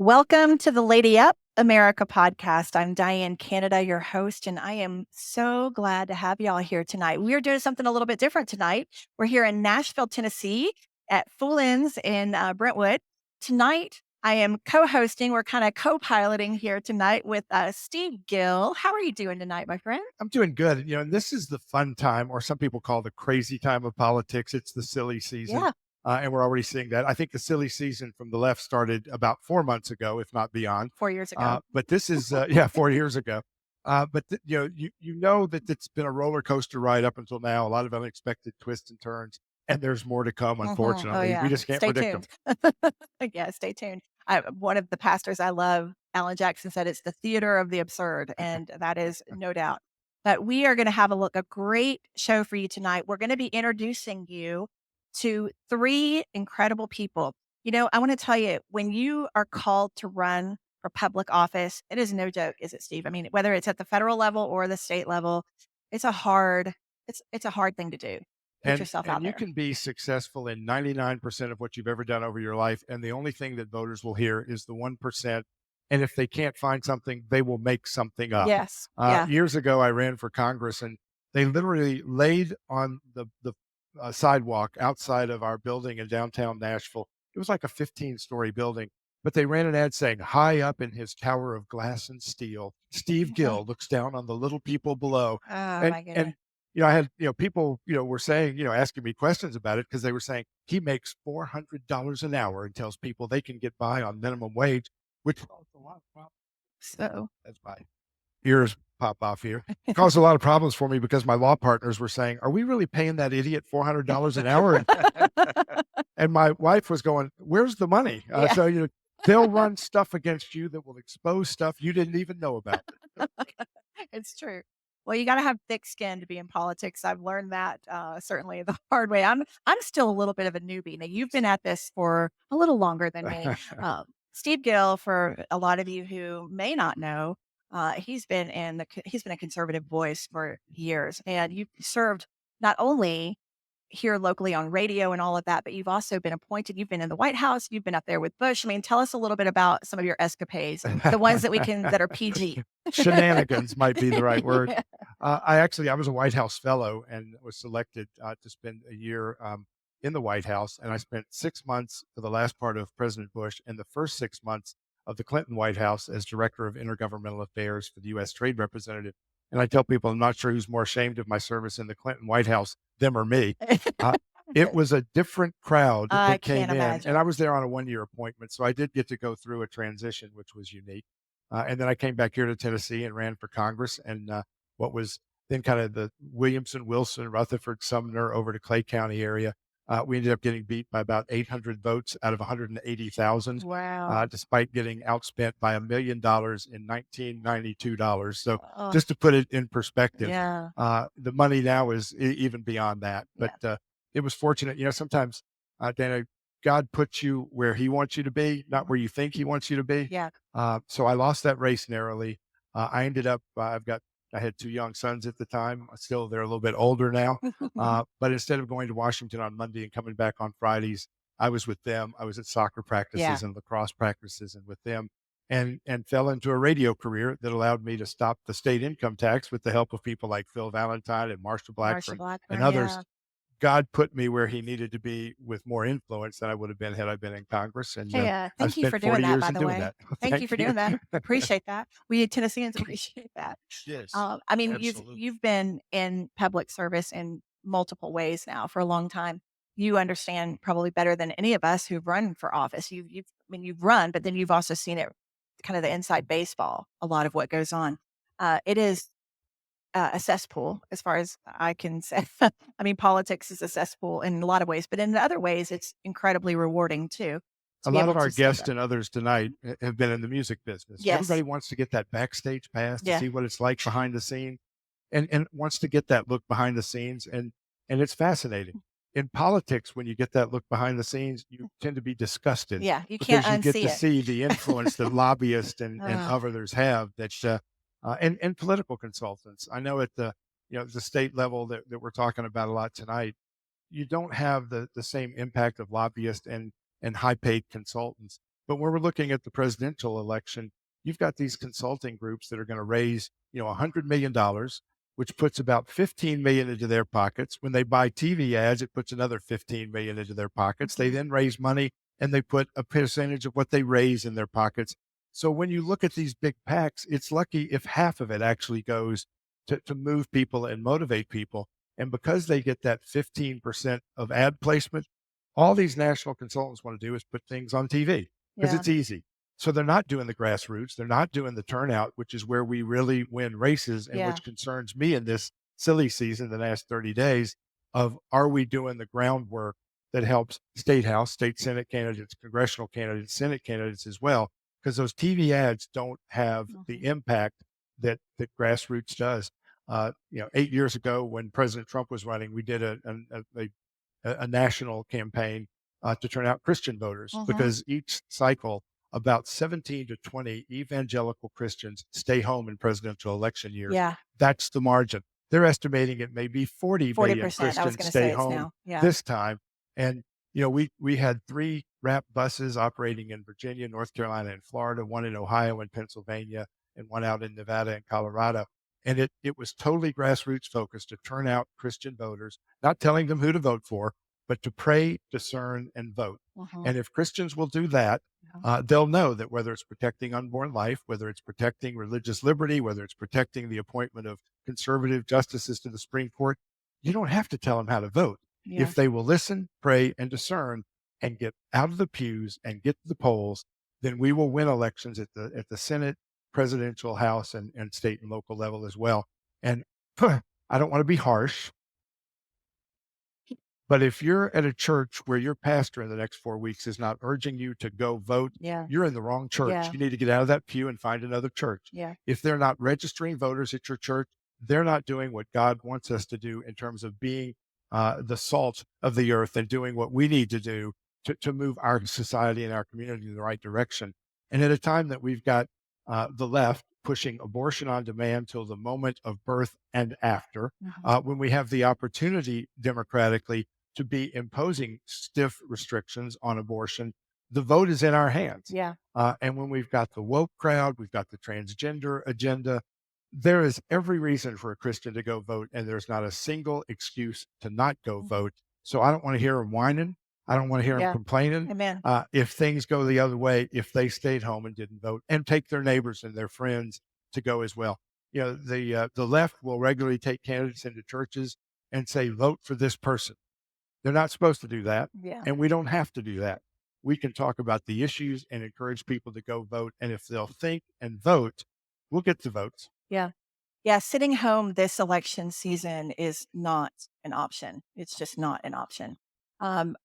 Welcome to the Lady Up America podcast. I'm Diane Canada, your host, and I am so glad to have y'all here tonight. We are doing something a little bit different tonight. We're here in Nashville, Tennessee at Fulin's in Brentwood. Tonight, I am co-hosting. We're kind of co-piloting here tonight with Steve Gill. How are you doing tonight, my friend? I'm doing good. And this is the fun time, or some people call the crazy time of politics. It's the silly season. Yeah. And we're already seeing that. I think the silly season from the left started about 4 months ago, if not beyond. 4 years ago. But this is, 4 years ago. You know that it's been a roller coaster ride up until now, a lot of unexpected twists and turns, and there's more to come, unfortunately. Oh, yeah. We just can't Stay predict tuned. them. Yeah, stay tuned. One of the pastors I love, Alan Jackson, said it's the theater of the absurd, and that is no doubt. But we are going to have a great show for you tonight. We're going to be introducing you to three incredible people. I want to tell you, when you are called to run for public office, it is no joke, is it, Steve? I mean, whether it's at the federal level or the state level, it's a hard thing to do. Put yourself out And you there. can be successful in 99% of what you've ever done over your life. And the only thing that voters will hear is the 1%. And if they can't find something, they will make something up. Yes. Yeah. Years ago, I ran for Congress, and they literally laid on the sidewalk outside of our building in downtown Nashville. It was like a 15-story building, but they ran an ad saying, "High up in his tower of glass and steel, Steve Gill looks down on the little people below." Oh, and, my goodness. and I had, people, were saying, asking me questions about it, because they were saying he makes $400 an hour and tells people they can get by on minimum wage, which caused a lot of problems. So That's my ears pop off here. It caused a lot of problems for me, because my law partners were saying, "Are we really paying that idiot $400 an hour?" And my wife was going, "Where's the money?" Yeah. So, they'll run stuff against you that will expose stuff you didn't even know about. It's true. Well, you got to have thick skin to be in politics. I've learned that certainly the hard way. I'm still a little bit of a newbie. Now, you've been at this for a little longer than me. Steve Gill, for a lot of you who may not know, he's been a conservative voice for years, and you've served not only here locally on radio and all of that, but you've also been appointed. You've been in the White House. You've been up there with Bush. I mean, tell us a little bit about some of your escapades, the ones that are PG. Shenanigans might be the right word. Yeah. I was a White House fellow and was selected to spend a year in the White House. And I spent 6 months for the last part of President Bush and the first 6 months of the Clinton White House as Director of Intergovernmental Affairs for the U.S. Trade Representative. And I tell people, I'm not sure who's more ashamed of my service in the Clinton White House, them or me. It was a different crowd that came in. And I was there on a 1-year appointment. So I did get to go through a transition, which was unique. And then I came back here to Tennessee and ran for Congress, and what was then kind of the Williamson, Wilson, Rutherford, Sumner over to Clay County area. We ended up getting beat by about 800 votes out of 180,000. Wow. Despite getting outspent by $1 million in 1992 dollars. So just to put it in perspective, Yeah. the money now is even beyond that. But it was fortunate. Sometimes, Dana, God puts you where he wants you to be, not where you think he wants you to be. Yeah. So I lost that race narrowly. I ended up, I had 2 young sons at the time. Still, they're a little bit older now. But instead of going to Washington on Monday and coming back on Fridays, I was with them. I was at soccer practices and lacrosse practices and with them, and fell into a radio career that allowed me to stop the state income tax with the help of people like Phil Valentine and Marsha Blackburn and others. Yeah. God put me where he needed to be with more influence than I would have been had I been in Congress. And thank you for doing that, by the way. Thank you for doing that. Appreciate that. We Tennesseans appreciate that. Yes. I mean, you've been in public service in multiple ways now for a long time. You understand probably better than any of us who've run for office. You've run, but then you've also seen it, kind of the inside baseball, a lot of what goes on. It is a cesspool, as far as I can say. I mean, politics is a cesspool in a lot of ways, but in other ways, it's incredibly rewarding too. A lot of our guests and others tonight have been in the music business. Yes. Everybody wants to get that backstage pass to Yeah. see what it's like behind the scene, and wants to get that look behind the scenes, and it's fascinating. In politics, when you get that look behind the scenes, you tend to be disgusted. Yeah, you can't because you unsee get to it. see the influence that lobbyists and others have, that and political consultants. I know at the the state level that we're talking about a lot tonight, you don't have the same impact of lobbyists and high paid consultants. But when we're looking at the presidential election, you've got these consulting groups that are going to raise, $100 million, which puts about 15 million into their pockets. When they buy TV ads, it puts another 15 million into their pockets. They Mhm. then raise money and they put a percentage of what they raise in their pockets. So when you look at these big PACs, it's lucky if half of it actually goes to move people and motivate people. And because they get that 15% of ad placement, all these national consultants want to do is put things on TV because Yeah. it's easy. So they're not doing the grassroots. They're not doing the turnout, which is where we really win races and Yeah. which concerns me in this silly season, the last 30 days of are we doing the groundwork that helps state house, state Senate candidates, congressional candidates, Senate candidates as well, because those TV ads don't have the Mhm. impact that grassroots does. 8 years ago when President Trump was running, we did a national campaign to turn out Christian voters Mhm. because each cycle, about 17 to 20 evangelical Christians stay home in presidential election years. Yeah. That's the margin. They're estimating it may be 40 million 40%. I was Christians gonna stay say it's home now. Yeah. this time. And we had three wrap buses operating in Virginia, North Carolina, and Florida, one in Ohio and Pennsylvania, and one out in Nevada and Colorado. And it was totally grassroots focused to turn out Christian voters, not telling them who to vote for, but to pray, discern, and vote. Mhm. And if Christians will do that, Yeah. they'll know that whether it's protecting unborn life, whether it's protecting religious liberty, whether it's protecting the appointment of conservative justices to the Supreme Court, you don't have to tell them how to vote. Yeah. If they will listen, pray, and discern and get out of the pews and get to the polls, then we will win elections at the Senate, presidential, House, and state and local level as well. And I don't want to be harsh, but if you're at a church where your pastor in the next 4 weeks is not urging you to go vote, Yeah. you're in the wrong church. Yeah. You need to get out of that pew and find another church. Yeah. If they're not registering voters at your church, they're not doing what God wants us to do in terms of being the salt of the earth and doing what we need to do to move our society and our community in the right direction. And at a time that we've got the left pushing abortion on demand till the moment of birth and after, Mhm. when we have the opportunity democratically to be imposing stiff restrictions on abortion, the vote is in our hands. Yeah. And when we've got the woke crowd, we've got the transgender agenda, there is every reason for a Christian to go vote, and there's not a single excuse to not go Mhm. vote. So I don't want to hear them whining. I don't want to hear them Yeah. complaining. Amen. If things go the other way, if they stayed home and didn't vote, and take their neighbors and their friends to go as well. The left will regularly take candidates into churches and say, vote for this person. They're not supposed to do that, Yeah. and we don't have to do that. We can talk about the issues and encourage people to go vote, and if they'll think and vote, we'll get the votes. Yeah. Yeah, sitting home this election season is not an option. It's just not an option.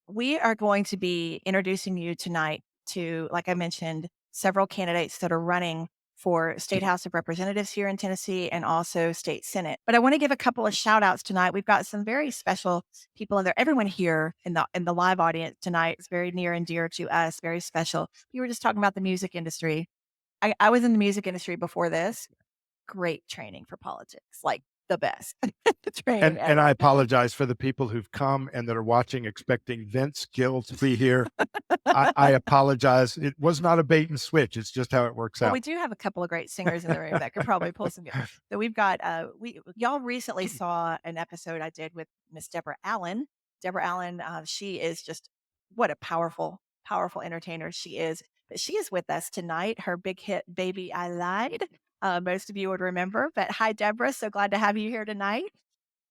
We are going to be introducing you tonight to, like I mentioned, several candidates that are running for State House of Representatives here in Tennessee and also State Senate. But I want to give a couple of shout outs tonight. We've got some very special people in there. Everyone here in the live audience tonight is very near and dear to us, very special. You were just talking about the music industry. I was in the music industry before this. Great training for politics, like the best training And I ever. apologize for the people who've come and that are watching expecting Vince Gill to be here. I apologize. It was not a bait and switch. It's just how it works Well, we out. do have a couple of great singers in the room that could probably pull some good. So we've got we y'all recently saw an episode I did with Miss Deborah Allen. Deborah Allen, she is just what a powerful, powerful entertainer she is. But she is with us tonight. Her big hit "Baby I Lied." Most of you would remember. But hi, Deborah. So glad to have you here tonight.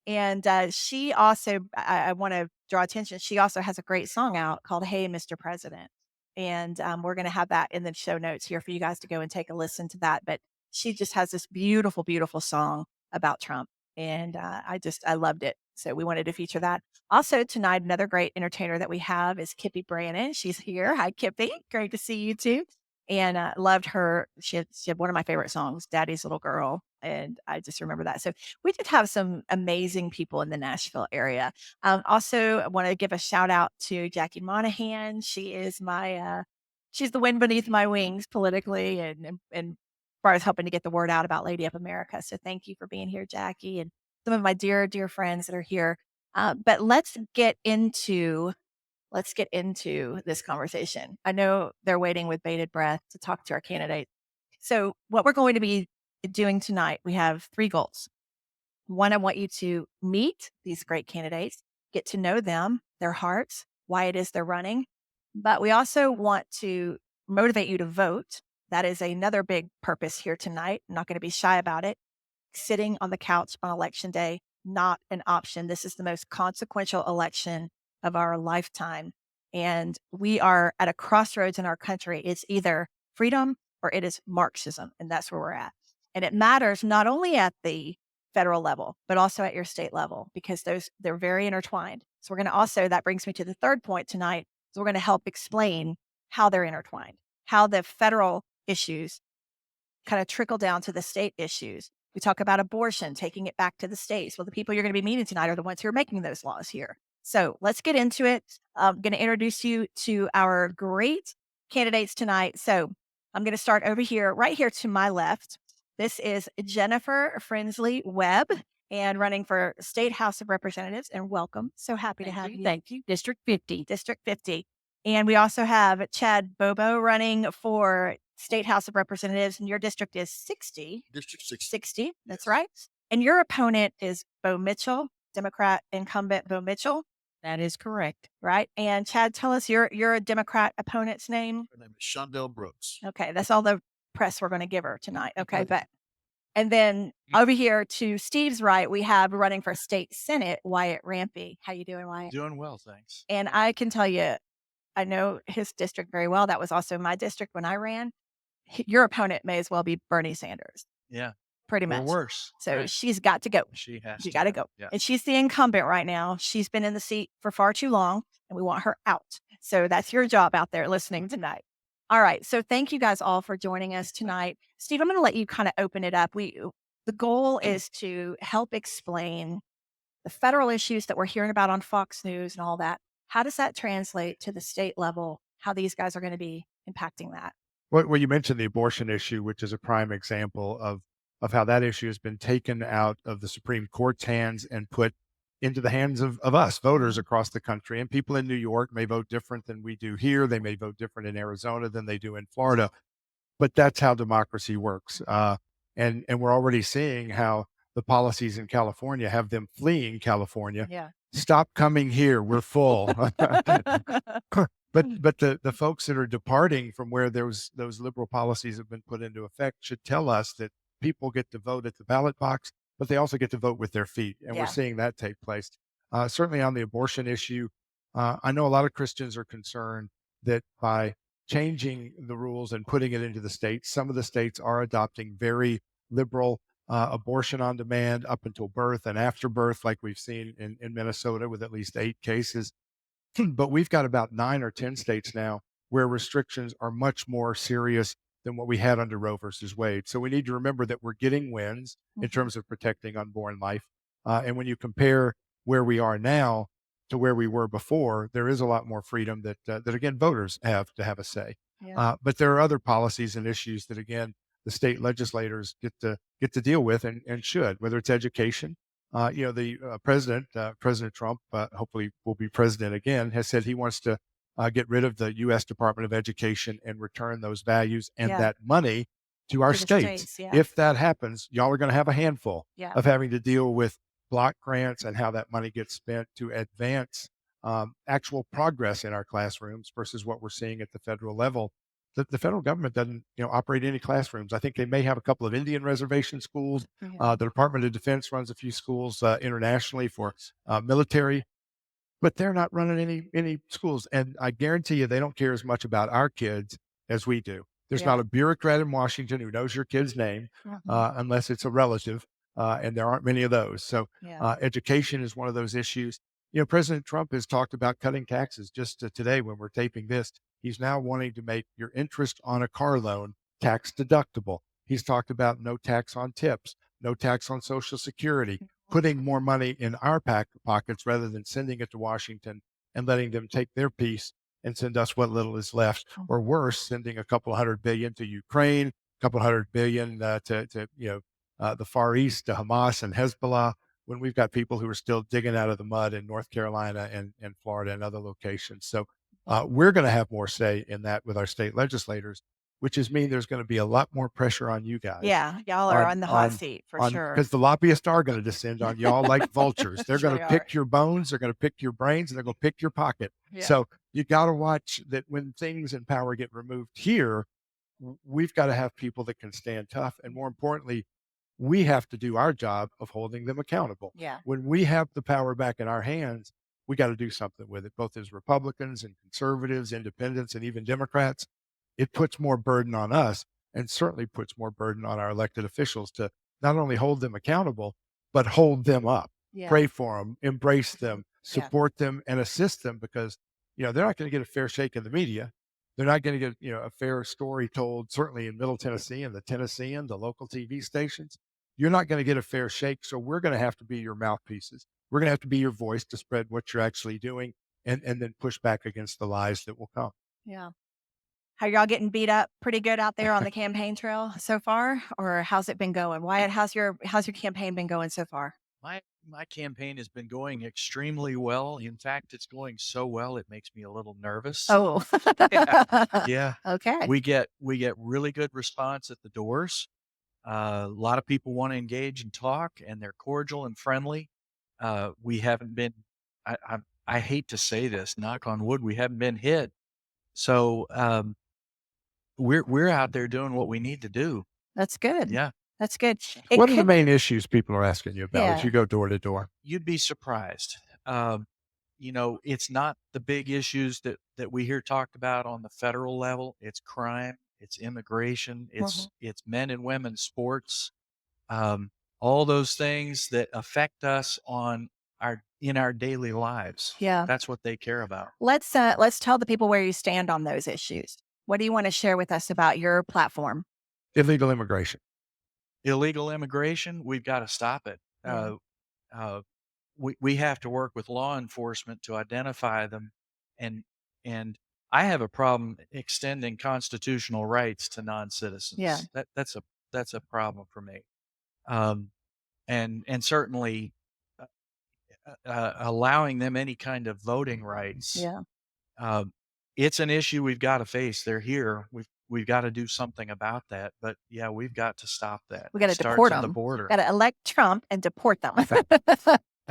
And, she also I wanna draw attention, she also has a great song out called "Hey, Mr. President," and, we're gonna have that in the show notes here for you guys to go and take a listen to that, but she just has this beautiful, beautiful song about Trump, and, I loved it, so we wanted to feature that. Also tonight, another great entertainer that we have is Kippy Brannon, she's here. Hi, Kippy, great to see you too, and, loved her. She had one of my favorite songs, "Daddy's Little Girl," and I just remember that, so we did have some amazing people in the Nashville area. Also, I want to give a shout out to Jackie Monahan. She is she's the wind beneath my wings politically and as far as helping to get the word out about Lady of America. So thank you for being here, Jackie, and some of my dear, dear friends that are here. But let's get into let's get into this conversation. I know they're waiting with bated breath to talk to our candidate. So, what we're going to be doing tonight, we have three goals. One, I want you to meet these great candidates, get to know them, their hearts, why it is they're running. But we also want to motivate you to vote. That is another big purpose here tonight. I'm not going to be shy about it. Sitting on the couch on election day, not an option. This is the most consequential election of our lifetime. And we are at a crossroads in our country. It's either freedom or it is Marxism. And that's where we're at. And it matters not only at the federal level, but also at your state level, because they're very intertwined. So we're going to also, that brings me to the third point tonight. So we're going to help explain how they're intertwined, how the federal issues kind of trickle down to the state issues. We talk about abortion, taking it back to the states. Well, the people you're going to be meeting tonight are the ones who are making those laws here. So let's get into it. I'm going to introduce you to our great candidates tonight. So I'm going to start over here, right here to my left. This is Jennifer Frensley Webb, and running for State House of Representatives. And welcome. So happy to have you. Thank you. District 50. District 50. And we also have Chad Bobo running for State House of Representatives, and your district is 60. District 60. 60, that's right. And your opponent is Bo Mitchell, Democrat incumbent Bo Mitchell, That is correct. right? And Chad, tell us your Democrat opponent's name. Her name is Shondell Brooks. Okay, that's all the press we're going to give her tonight. Okay, but and then over here to Steve's right, we have running for state senate Wyatt Rampy. How you doing, Wyatt? Doing well, thanks. And I can tell you, I know his district very well. That was also my district when I ran. Your opponent may as well be Bernie Sanders, Yeah. pretty Or much. worse. So right? she's got to go. She has She to got to go. Yeah. And she's the incumbent right now. She's been in the seat for far too long, and we want her out. So that's your job out there listening tonight. All right. So thank you guys all for joining us tonight. Steve, I'm going to let you kind of open it up. The goal is to help explain the federal issues that we're hearing about on Fox News and all that. How does that translate to the state level? How these guys are going to be impacting that? Well, you mentioned the abortion issue, which is a prime example of how that issue has been taken out of the Supreme Court's hands and put into the hands of us, voters across the country. And people in New York may vote different than we do here. They may vote different in Arizona than they do in Florida. But that's how democracy works. And we're already seeing how the policies in California have them fleeing California. Yeah. Stop coming here. We're full. But the folks that are departing from where those liberal policies have been put into effect should tell us that people get to vote at the ballot box, but they also get to vote with their feet. And Yeah. we're seeing that take place. Certainly on the abortion issue, I know a lot of Christians are concerned that by changing the rules and putting it into the states, some of the states are adopting very liberal abortion on demand up until birth and after birth, like we've seen in Minnesota with at least 8 cases. But we've got about 9 or 10 states now where restrictions are much more serious than what we had under Roe versus Wade. So we need to remember that we're getting wins in terms of protecting unborn life. And when you compare where we are now to where we were before, there is a lot more freedom that again, voters have to have a say. Yeah. But there are other policies and issues that, again, the state legislators get to deal with and should, whether it's education. The President Trump, hopefully will be president again, has said he wants to get rid of the U.S. Department of Education and return those values and Yeah. that money to our To the states. states, yeah. If that happens, y'all are going to have a handful Yeah. of having to deal with block grants and how that money gets spent to advance actual progress in our classrooms versus what we're seeing at the federal level. The federal government doesn't, operate any classrooms. I think they may have a couple of Indian reservation schools. Yeah. The Department of Defense runs a few schools internationally for military, but they're not running any schools. And I guarantee you, they don't care as much about our kids as we do. There's Yeah. not a bureaucrat in Washington who knows your kid's name unless it's a relative, and there aren't many of those. So Yeah. education is one of those issues. President Trump has talked about cutting taxes just today when we're taping this. He's now wanting to make your interest on a car loan tax deductible. He's talked about no tax on tips, no tax on Social Security, putting more money in our pockets rather than sending it to Washington and letting them take their piece and send us what little is left, or worse, sending a couple $100 billion to Ukraine, a couple $100 billion to the Far East, to Hamas and Hezbollah. when we've got people who are still digging out of the mud in North Carolina and Florida and other locations. So we're going to have more say in that with our state legislators, which is mean there's going to be a lot more pressure on you guys. Yeah, y'all are on the hot seat for sure. Because the lobbyists are going to descend on y'all like vultures. They're going They to are. pick your bones, they're going to pick your brains, and they're going to pick your pocket. Yeah. So you got to watch that when things in power get removed here, we've got to have people that can stand tough. And more importantly, we have to do our job of holding them accountable. Yeah. When we have the power back in our hands, we got to do something with it, both as Republicans and conservatives, independents, and even Democrats. It puts more burden on us and certainly puts more burden on our elected officials to not only hold them accountable, but hold them up, Yeah. pray for them, embrace them, Yeah. support them, and assist them because, they're not going to get a fair shake in the media. They're not going to get, a fair story told, certainly in Middle Tennessee and the Tennessean, the local TV stations. You're not going to get a fair shake. So we're going to have to be your mouthpieces. We're going to have to be your voice to spread what you're actually doing and then push back against the lies that will come. Yeah. How y'all getting beat up pretty good out there on the campaign trail so far? Or how's it been going? Wyatt, how's your campaign been going so far? My campaign has been going extremely well. In fact, it's going so well it makes me a little nervous. Oh. Yeah. Okay. We get really good response at the doors. A lot of people want to engage and talk, and they're cordial and friendly. We haven't been. I hate to say this, knock on wood, we haven't been hit. So we're out there doing what we need to do. That's good. Yeah. That's good. What are the main issues people are asking you about as you go door to door? You'd be surprised. It's not the big issues that we hear talked about on the federal level. It's crime, it's immigration, it's men and women sports, all those things that affect us in our daily lives. Yeah. That's what they care about. Let's tell the people where you stand on those issues. What do you want to share with us about your platform? Illegal immigration. Illegal immigration, we've got to stop it. Yeah. We have to work with law enforcement to identify them, and I have a problem extending constitutional rights to non-citizens. Yeah. That's a problem for me. And certainly allowing them any kind of voting rights. Yeah. It's an issue we've got to face. They're here. We've got to do something about that. But yeah, we've got to stop that. We got to It starts deport at them. the border. Got to elect Trump and deport them.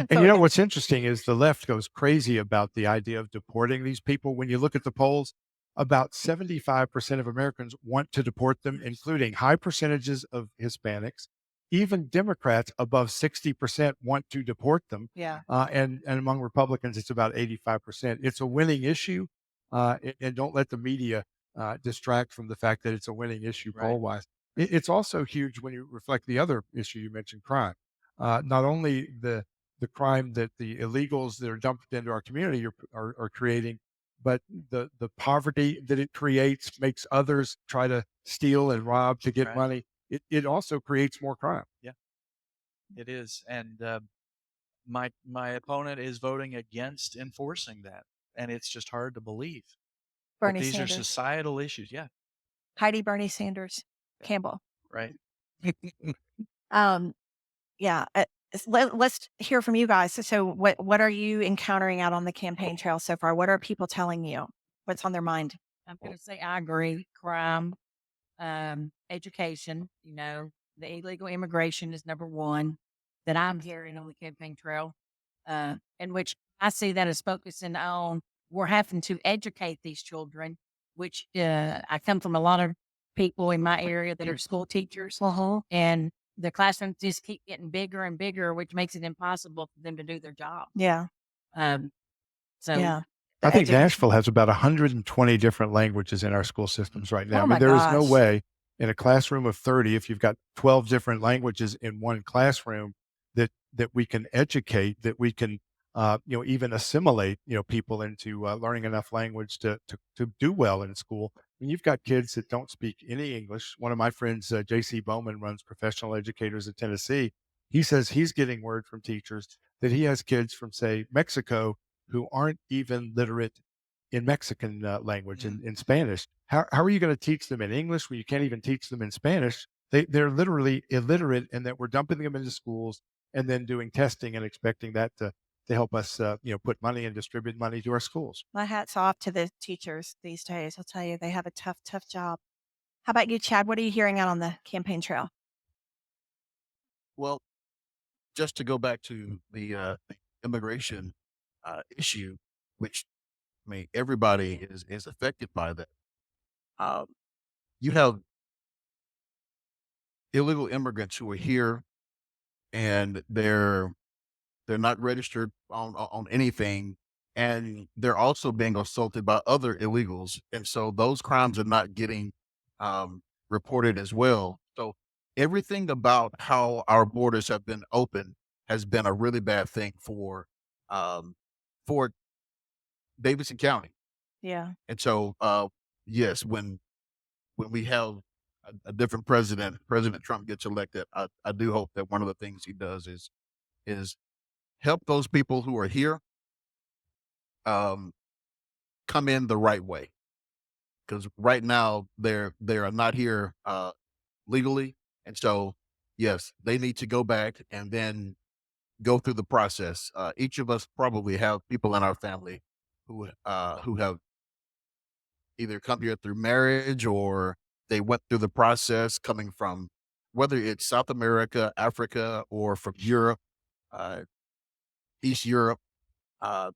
And what's interesting is the left goes crazy about the idea of deporting these people. When you look at the polls, about 75% of Americans want to deport them, including high percentages of Hispanics. Even Democrats above 60% want to deport them. Yeah. And among Republicans, it's about 85%. It's a winning issue. And don't let the media distract from the fact that it's a winning issue poll-wise. It's also huge when you reflect the other issue you mentioned, crime. Not only the crime that the illegals that are dumped into our community are creating, but the poverty that it creates makes others try to steal and rob to get money. It also creates more crime. Yeah, it is. And my opponent is voting against enforcing that. And it's just hard to believe. Bernie these Sanders. are societal issues. Yeah. Heidi Bernie Sanders Campbell. Right. Yeah. Let's hear from you guys. So what are you encountering out on the campaign trail so far? What are people telling you? What's on their mind? I'm going to say I agree. Crime, education, the illegal immigration is number one that I'm hearing on the campaign trail, in which I see that as focusing on we're having to educate these children, which I come from a lot of people in my area that are school teachers, and the classrooms just keep getting bigger and bigger, which makes it impossible for them to do their job. Yeah. Yeah. I think Nashville has about 120 different languages in our school systems right now. Oh I mean, there is no way in a classroom of 30, if you've got 12 different languages in one classroom, that we can educate, that we can, even assimilate, people into learning enough language to do well in school. I mean, you've got kids that don't speak any English. One of my friends, J.C. Bowman, runs professional educators in Tennessee. He says he's getting word from teachers that he has kids from, say, Mexico who aren't even literate in Mexican language, in Spanish. How are you going to teach them in English when you can't even teach them in Spanish? They're literally illiterate, and that we're dumping them into schools and then doing testing and expecting that to help us, put money and distribute money to our schools. My hat's off to the teachers these days. I'll tell you, they have a tough, tough job. How about you, Chad? What are you hearing out on the campaign trail? Well, just to go back to the immigration issue, which I mean everybody is affected by that. Um, you have illegal immigrants who are here and they're not registered on anything, and they're also being assaulted by other illegals, and so those crimes are not getting reported as well. So everything about how our borders have been open has been a really bad thing um, for Davidson County. Yeah. And so yes, when we have a different president, President Trump gets elected, I do hope that one of the things he does is help those people who are here um, come in the right way. Because right now they are not here legally, and so yes, they need to go back and then go through the process. Each of us probably have people in our family who have either come here through marriage or they went through the process coming from whether it's South America, Africa, or from Europe, uh, East Europe. Uh,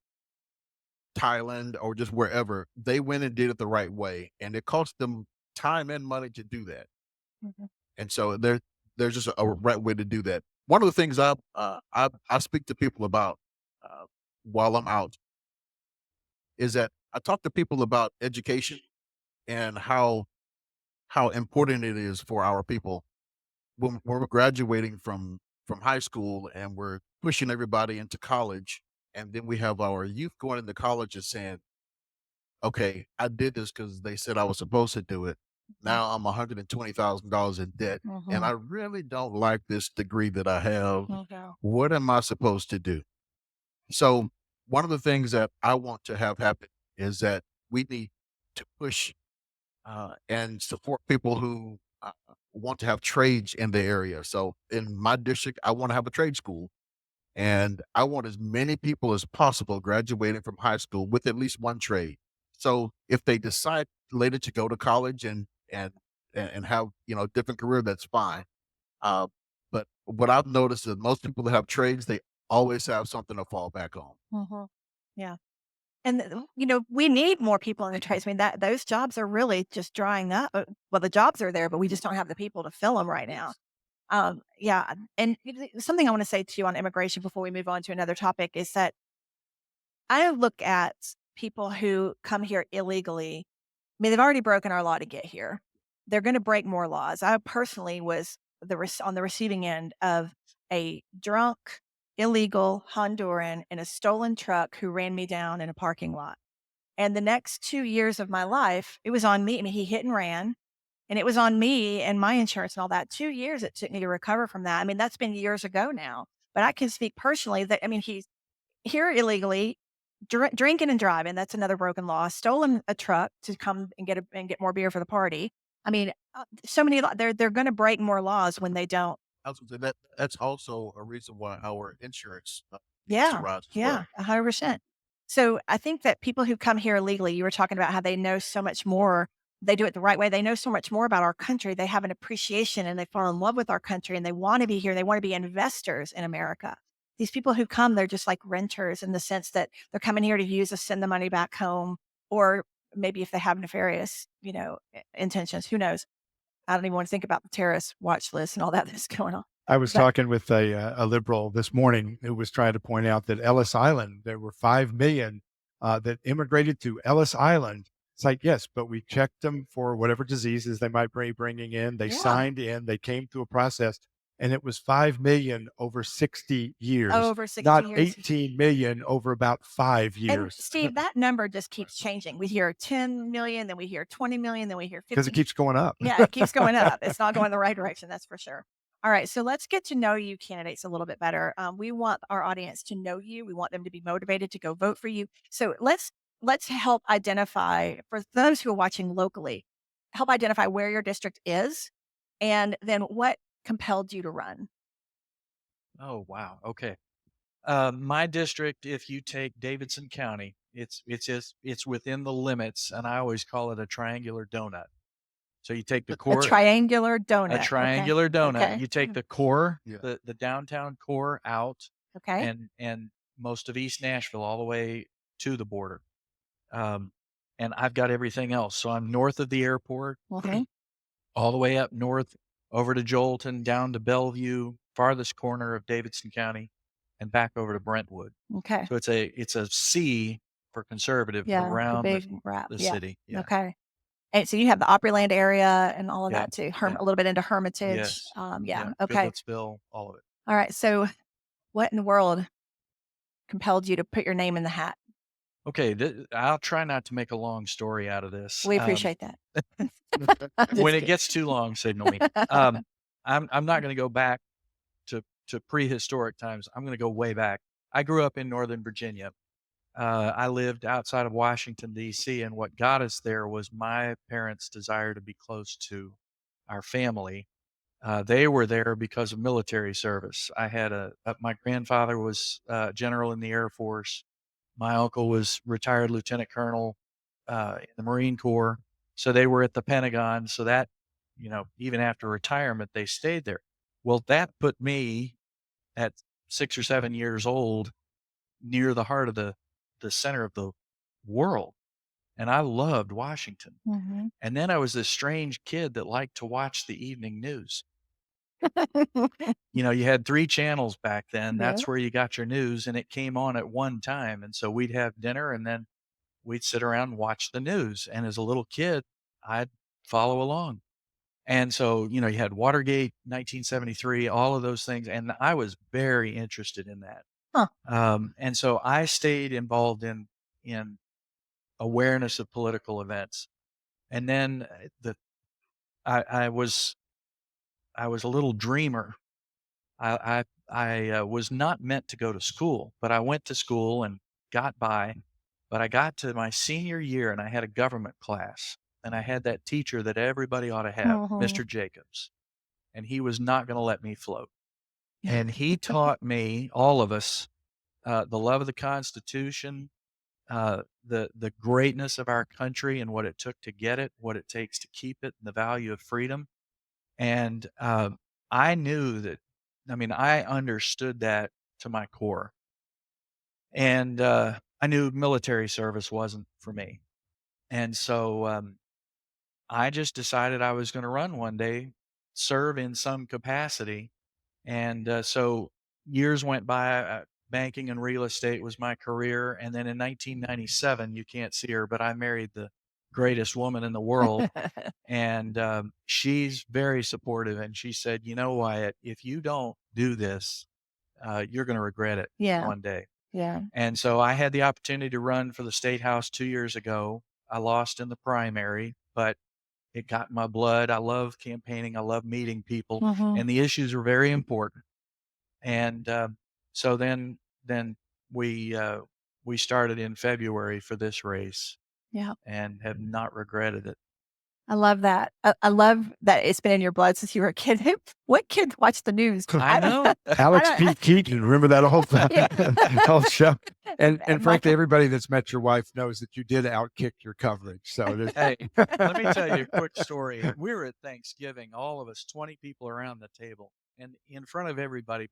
Thailand or just wherever, they went and did it the right way, and it cost them time and money to do that. Mhm. And so there's just a right way to do that. One of the things I speak to people about uh, while I'm out is that I talk to people about education and how important it is for our people when we're graduating from high school and we're pushing everybody into college, and then we have our youth going into college and saying, okay, I did this because they said I was supposed to do it. Now I'm $120,000 in debt, and Mhm. I really don't like this degree that I have. Okay. What am I supposed to do? So, one of the things that I want to have happen is that we need to push and support people who want to have trades in the area. So, in my district, I want to have a trade school, and I want as many people as possible graduating from high school with at least one trade. So if they decide later to go to college and have a different career, that's fine. Uh, but what I've noticed is most people that have trades, they always have something to fall back on. Mhm. Yeah. And, we need more people in the trades. I mean, that those jobs are really just drying up. Well, the jobs are there, but we just don't have the people to fill them right now. Yeah. And something I want to say to you on immigration before we move on to another topic is that I look at people who come here illegally. I mean, they've already broken our law to get here. They're going to break more laws. I personally was on the receiving end of a drunk, illegal Honduran in a stolen truck who ran me down in a parking lot. And the next 2 years of my life, it was on me. I mean, he hit and ran, and it was on me and my insurance and all that. 2 years it took me to recover from that. I mean, that's been years ago now, but I can speak personally that, I mean, he's here illegally, drinking and driving, that's another broken law, stolen a truck to come and get more beer for the party. I mean, so many they're gonna break more laws when they don't. I was gonna say that's also a reason why our insurance needs to Yeah, rise as yeah, well. 100%. So, I think that people who come here illegally, you were talking about how they know so much more, they do it the right way, they know so much more about our country, they have an appreciation and they fall in love with our country and they wanna be here, they wanna be investors in America. These people who come, they're just like renters in the sense that they're coming here to use us, send the money back home, or maybe if they have nefarious, intentions, who knows? I don't even wanna think about the terrorist watch list and all that that's going on. I was But talking with a liberal this morning who was trying to point out that Ellis Island, there were 5 million that immigrated to Ellis Island. It's like, yes, but we checked them for whatever diseases they might be bringing in. They yeah, signed in, they came through a process, and it was 5 million over 60 years, over 60 not years. 18 million over about 5 And years, Steve, that number just keeps changing. We hear 10 million, then we hear 20 million, then we hear because it 50. keeps going up. Yeah, it keeps going up. It's not going the right direction, that's for sure. All right, so let's get to know you candidates a little bit better. We want our audience to know you. We want them to be motivated to go vote for you. So let's help identify for those who are watching locally, help identify where your district is, and then what compelled you to run. Oh, wow. Okay. My district, if you take Davidson County, it's within the limits, and I always call it a triangular donut. So you take the A core, triangular a donut. Okay. triangular donut. Okay. You take the core, Yeah. the downtown core out, Okay. and most of East Nashville all the way to the border. Um, and I've got everything else. So I'm north of the airport, Mhm. all the way up north, over to Jolton, down to Bellevue, farthest corner of Davidson County, and back over to Brentwood. Okay. So it's a C for conservative Yeah. The around big wrap. the Yeah. city. Yeah. Okay. And so you have the Opryland area and all of Yeah. that too. Yeah. A little bit into Hermitage. Yes. Yeah. Yeah. Okay. Goodlettsville, all of it. All right. So what in the world compelled you to put your name in the hat? Okay. I'll try not to make a long story out of this. We appreciate that. When it gets too long, signal me. I'm not going to go back to prehistoric times. I'm going to go way back. I grew up in Northern Virginia. I lived outside of Washington, D.C., and what got us there was my parents' desire to be close to our family. They were there because of military service. I had my grandfather was general in the Air Force. My uncle was retired lieutenant colonel in the Marine Corps. So they were at the Pentagon. So that, even after retirement, they stayed there. Well, that put me at 6 or 7 years old near the heart of the center of the world. And I loved Washington. Mm-hmm. And then I was this strange kid that liked to watch the evening news. You had 3 channels back then. Yeah. That's where you got your news, and it came on at one time. And so we'd have dinner, and then we'd sit around and watch the news. And as a little kid, I'd follow along. And so, you had Watergate, 1973, all of those things. And I was very interested in that. Huh. And so I stayed involved in awareness of political events. And then I was a little dreamer. I was not meant to go to school, but I went to school and got by. But I got to my senior year and I had a government class, and I had that teacher that everybody ought to have, Mhm. Mr. Jacobs, and he was not going to let me float. And he taught me, all of us, the love of the Constitution, the greatness of our country and what it took to get it, what it takes to keep it, and the value of freedom. And I knew that. I mean, I understood that to my core, and I knew military service wasn't for me. And so I just decided I was going to run one day, serve in some capacity. And so years went by. Banking and real estate was my career. And then in 1997, you can't see her, but I married the greatest woman in the world. And she's very supportive. And she said, Wyatt, if you don't do this, you're going to regret it Yeah. one day. Yeah. And so I had the opportunity to run for the state house 2 years ago. I lost in the primary, but it got in my blood. I love campaigning. I love meeting people, Mhm. and the issues are very important. And so then we started in February for this race. Yeah. And have not regretted it. I love that. I love that it's been in your blood since you were a kid. What kids watch the news? I know. Alex P. Keaton, remember that whole Yeah. whole show? And And frankly, Michael- everybody that's met your wife knows that you did outkick your coverage. So there's- Hey, let me tell you a quick story. We were at Thanksgiving, all of us, 20 people around the table. And in front of everybody,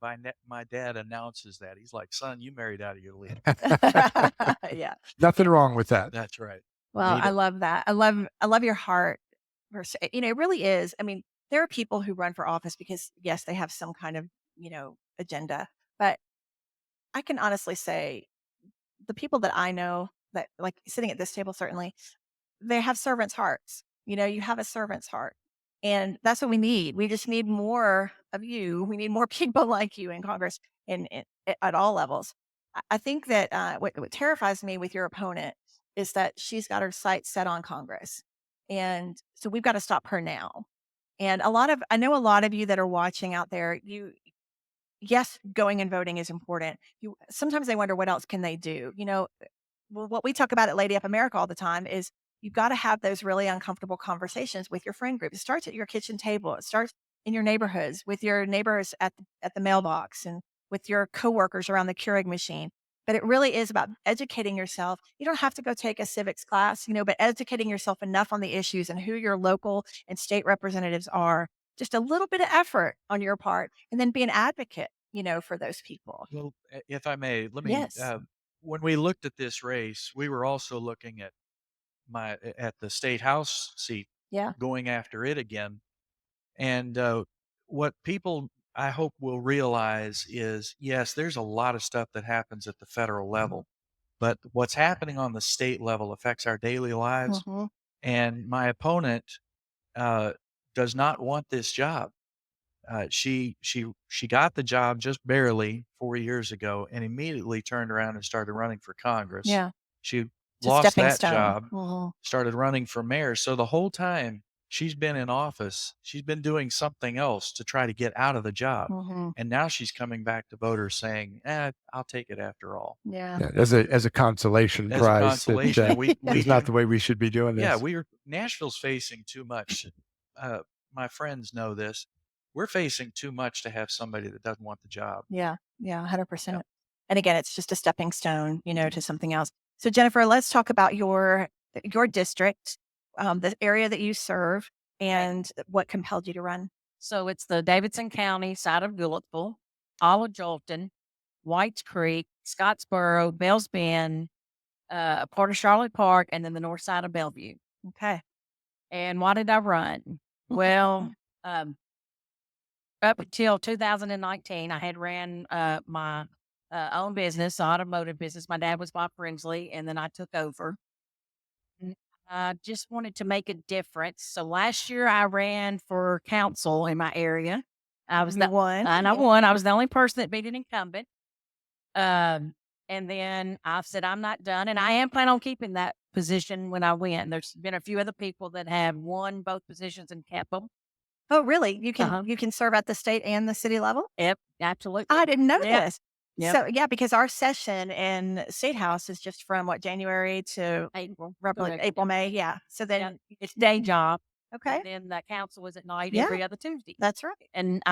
my dad announces that. He's like, son, you married out of your league. Yeah. nothing wrong with that. That's right. Well, Need I it. love that. I love your heart. It really is. I mean, there are people who run for office because yes, they have some kind of, agenda. But I can honestly say the people that I know that like sitting at this table, certainly, they have servants' hearts. You have a servant's heart. And that's what we need. We just need more of you. We need more people like you in Congress and at all levels. I think that what terrifies me with your opponent is that she's got her sights set on Congress. And so we've got to stop her now. And I know a lot of you that are watching out there, yes, going and voting is important. Sometimes they wonder what else can they do? Well, what we talk about at Lady Up America all the time is you've got to have those really uncomfortable conversations with your friend group. It starts at your kitchen table. It starts in your neighborhoods, with your neighbors at the mailbox, and with your coworkers around the Keurig machine. But it really is about educating yourself. You don't have to go take a civics class, but educating yourself enough on the issues and who your local and state representatives are. Just a little bit of effort on your part, and then be an advocate, for those people. Well, if I may, let me, Yes. when we looked at this race, we were also looking at the state house seat, Yeah. going after it again. And what people, I hope, will realize is, yes, there's a lot of stuff that happens at the federal level, but what's happening on the state level affects our daily lives. Mhm. And my opponent does not want this job. She got the job just barely 4 years ago, and immediately turned around and started running for Congress. Yeah. She It's a lost stepping that stone. job, Mhm. started running for mayor. So the whole time she's been in office, she's been doing something else to try to get out of the job. Mhm. And now she's coming back to voters saying, I'll take it after all. Yeah. Yeah, as a consolation As a prize. consolation. And we It's not the way we should be doing this. yeah, Nashville's facing too much. My friends know this. We're facing too much to have somebody that doesn't want the job. Yeah. Yeah. 100%. Yep. And again, it's just a stepping stone, to something else. So Jennifer, let's talk about your district, the area that you serve, and what compelled you to run. So it's the Davidson County side of Gullettville, all of Jolton, Whites Creek, Scottsboro, Bells Bend, a part of Charlotte Park, and then the north side of Bellevue. Okay. And why did I run? Well, up until 2019, I had ran my own business, automotive business. My dad was Bob Frensley, and then I took over. And I just wanted to make a difference. So last year I ran for council in my area. I was You won. and I Yeah. won. I was the only person that beat an incumbent. And then I said, I'm not done. And I am planning on keeping that position when I win. There's been a few other people that have won both positions and kept them. Oh, really? You Uh-huh. can serve at the state and the city level? Yep, absolutely. I didn't know Yep. this. Yep. So yeah, because our session in State House is just from January to April. roughly Correct. April, May. Yeah. So Yeah, then it's day job. okay, And then the council was at night Yeah. every other Tuesday. that's right. And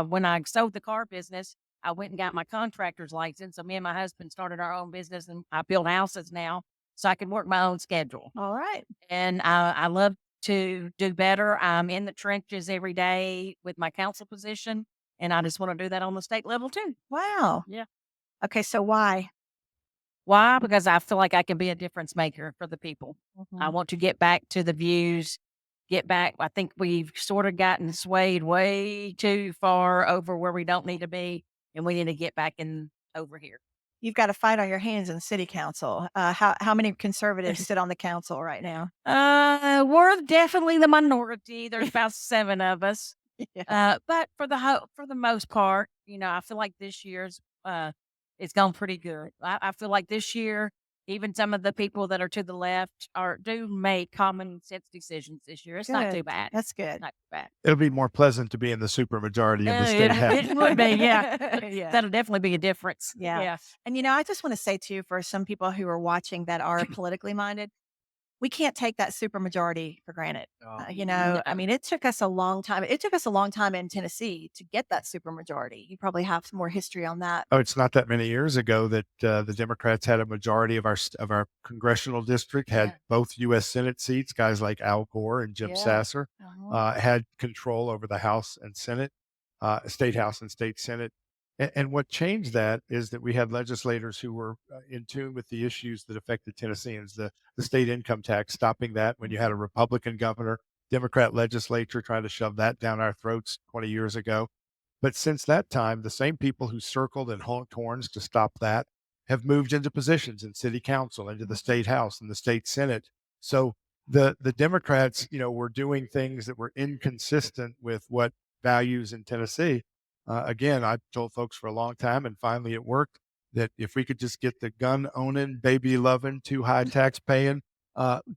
when I sold the car business, I went and got my contractor's license. So me and my husband started our own business, and I build houses now, so I can work my own schedule. All right. And I love to do better. I'm in the trenches every day with my council position, and I just want to do that on the state level too. Wow. Yeah. Okay. So why? Why? Because I feel like I can be a difference maker for the people. I Mhm. want to get back to the views, get back. I think we've sort of gotten swayed way too far over where we don't need to be, and we need to get back in over here. You've got a fight on your hands in city council. How many conservatives sit on the council right now? We're definitely the minority. There's about 7 of us. Yeah. But for the most part, I feel like this year's it's gone pretty good. I feel like this year, even some of the people that are to the left do make common sense decisions this year. It's not too Good. bad. That's good. Not too bad. It'll be more pleasant to be in the supermajority of the state house. It would be, yeah. Yeah. That'll definitely be a difference. Yeah. Yeah. And I just want to say too, for some people who are watching that are politically minded, we can't take that supermajority for granted. Oh, I mean, it took us a long time. It took us a long time in Tennessee to get that supermajority. You probably have some more history on that. Oh, it's not that many years ago that the Democrats had a majority of our congressional district, had Yeah. both U.S. Senate seats. Guys like Al Gore and Jim Yeah. Sasser Uh-huh. had control over the House and Senate, state House and state Senate. And what changed that is that we had legislators who were in tune with the issues that affected Tennesseans, the state income tax, stopping that when you had a Republican governor, Democrat legislature trying to shove that down our throats 20 years ago. But since that time, the same people who circled and honked horns to stop that have moved into positions in city council, into the state house and the state Senate. So the Democrats, were doing things that were inconsistent with what values in Tennessee. Again, I've told folks for a long time, and finally it worked, that if we could just get the gun owning, baby loving, too high tax paying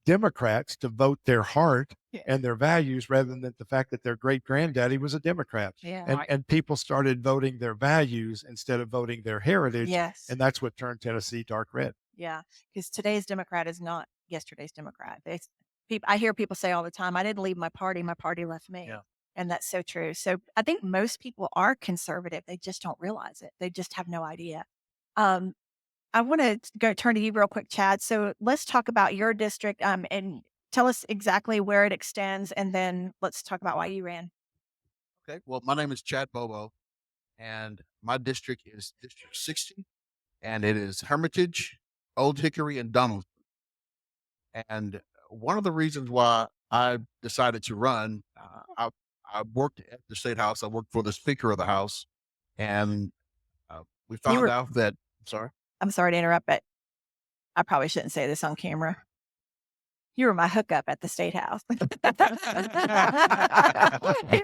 Democrats to vote their heart Yeah. and their values rather than the fact that their great granddaddy was a Democrat. Yeah. And people started voting their values instead of voting their heritage. Yes. And that's what turned Tennessee dark red. Yeah. Because today's Democrat is not yesterday's Democrat. I hear people say all the time, I didn't leave my party left me. Yeah. And that's so true. So I think most people are conservative. They just don't realize it. They just have no idea. Um, I want to go turn to you real quick, Chad. So let's talk about your district and tell us exactly where it extends. And then let's talk about why you ran. Okay. Well, my name is Chad Bobo, and my district is District 60, and it is Hermitage, Old Hickory, and Donald. And one of the reasons why I decided to run, I worked at the state house. I worked for the Speaker of the House, and we You found were, out that. Sorry. I'm sorry to interrupt, but I probably shouldn't say this on camera. You were my hookup at the state house. He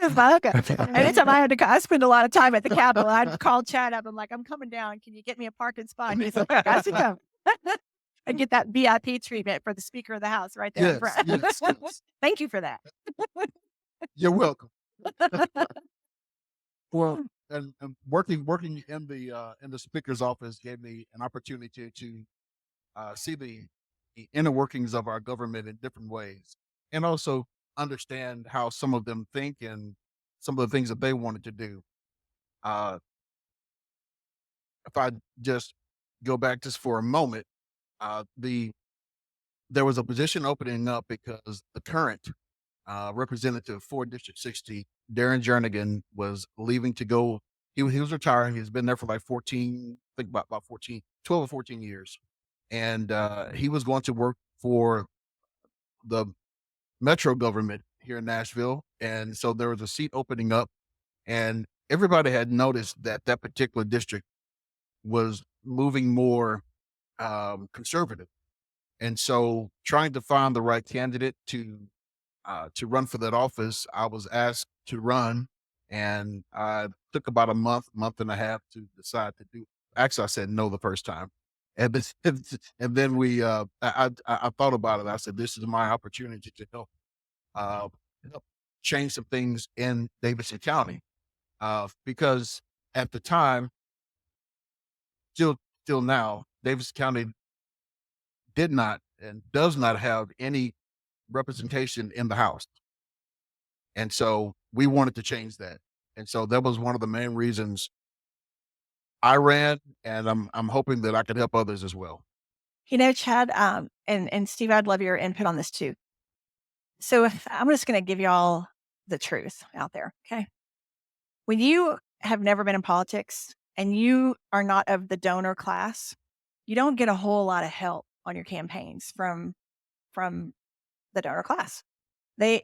was my hookup. Anytime I had to, I spend a lot of time at the Capitol. I'd call Chad up. I'm like, I'm coming down. Can you get me a parking spot? And he's like, I should come. And get that VIP treatment for the Speaker of the House right there in front. Yes. Thank you for that. You're welcome. Well, and working in the Speaker's office gave me an opportunity to see the inner workings of our government in different ways, and also understand how some of them think and some of the things that they wanted to do. Uh, if I just go back just for a moment, there was a position opening up because the current representative for District 60, Darren Jernigan, was leaving to go. He was retiring. He's been there for like 14, I think about 14, 12 or 14 years. And he was going to work for the metro government here in Nashville. And so there was a seat opening up, and everybody had noticed that that particular district was moving more conservative. And so trying to find the right candidate to run for that office, I was asked to run, and I took about a month and a half to decide to do. Actually, I said no the first time, and then I thought about it. I said, this is my opportunity to help change some things in Davidson County, because at the time, still now, Davidson County did not and does not have any representation in the House. And so we wanted to change that. And so that was one of the main reasons I ran, and I'm hoping that I can help others as well. You know, Chad, and Steve, I'd love your input on this too. So I'm just going to give y'all the truth out there. Okay. When you have never been in politics and you are not of the donor class, you don't get a whole lot of help on your campaigns from the donor class. The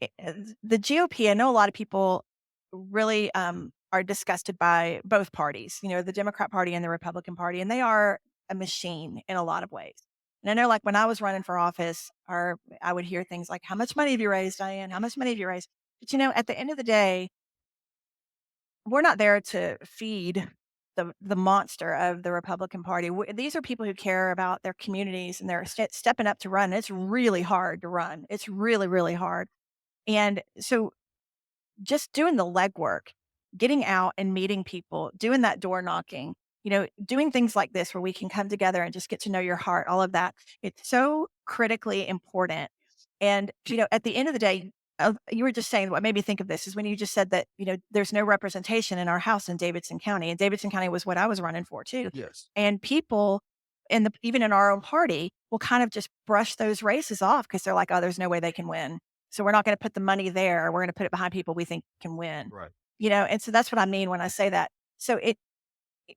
GOP, I know a lot of people really are disgusted by both parties, you know, the Democrat Party and the Republican Party, and they are a machine in a lot of ways. And I know, like, when I was running for office, I would hear things like, how much money have you raised, Diane? How much money have you raised? But, you know, at the end of the day, we're not there to feed the monster of the Republican Party. These are people who care about their communities, and they're stepping up to run. It's really hard to run. It's really, really hard. And so just doing the legwork, getting out and meeting people, doing that door knocking, you know, doing things like this where we can come together and just get to know your heart, all of that. It's so critically important. And, you know, at the end of the day, you were just saying what made me think of this is when you just said that, you know, there's no representation in our House in Davidson County. And Davidson County was what I was running for too. Yes. And people even in our own party will kind of just brush those races off because they're like, oh, there's no way they can win. So we're not going to put the money there. We're going to put it behind people we think can win. Right. You know, and so that's what I mean when I say that. So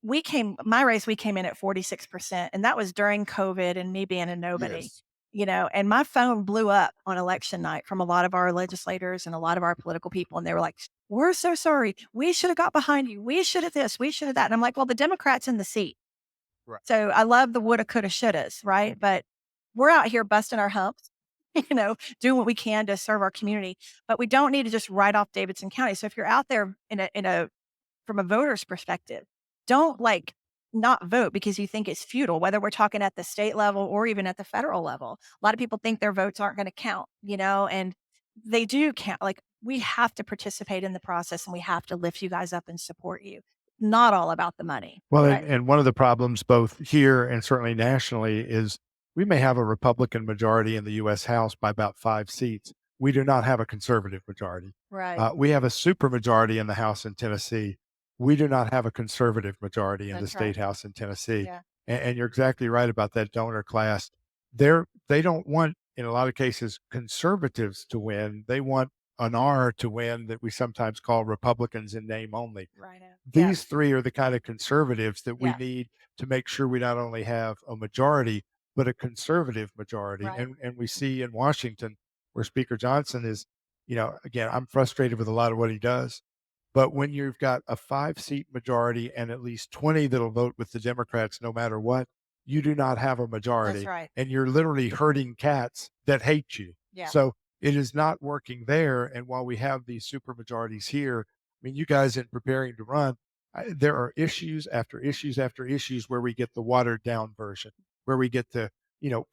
my race, we came in at 46%, and that was during COVID and me being a nobody. Yes. You know, and my phone blew up on election night from a lot of our legislators and a lot of our political people. And they were like, we're so sorry. We should have got behind you. We should have this. We should have that. And I'm like, well, the Democrat's in the seat. Right. So I love the woulda, coulda, shouldas, right? But we're out here busting our humps, you know, doing what we can to serve our community. But we don't need to just write off Davidson County. So if you're out there from a voter's perspective, don't not vote because you think it's futile, whether we're talking at the state level or even at the federal level. A lot of people think their votes aren't going to count, you know, and they do count. Like, we have to participate in the process, and we have to lift you guys up and support you. Not all about the money. Well, right? and one of the problems both here and certainly nationally is we may have a Republican majority in the U.S. House by about 5 seats. we do not have a conservative majority. Right. We have a supermajority in the House in Tennessee. We do not have a conservative majority in the That's state right. House in Tennessee. Yeah. And you're exactly right about that donor class. They don't want, in a lot of cases, conservatives to win. They want an R to win that we sometimes call Republicans in name only. Right. Yeah. These three are the kind of conservatives that we Yeah. need to make sure we not only have a majority, but a conservative majority. Right. And we see in Washington where Speaker Johnson is, again, I'm frustrated with a lot of what he does. But when you've got a 5-seat majority and at least 20 that'll vote with the Democrats no matter what, you do not have a That's majority. right. And you're literally herding cats that hate you. Yeah. So it is not working there. And while we have these super majorities here, I mean, you guys in preparing to run, there are issues after issues after issues where we get the watered down version, where we get the,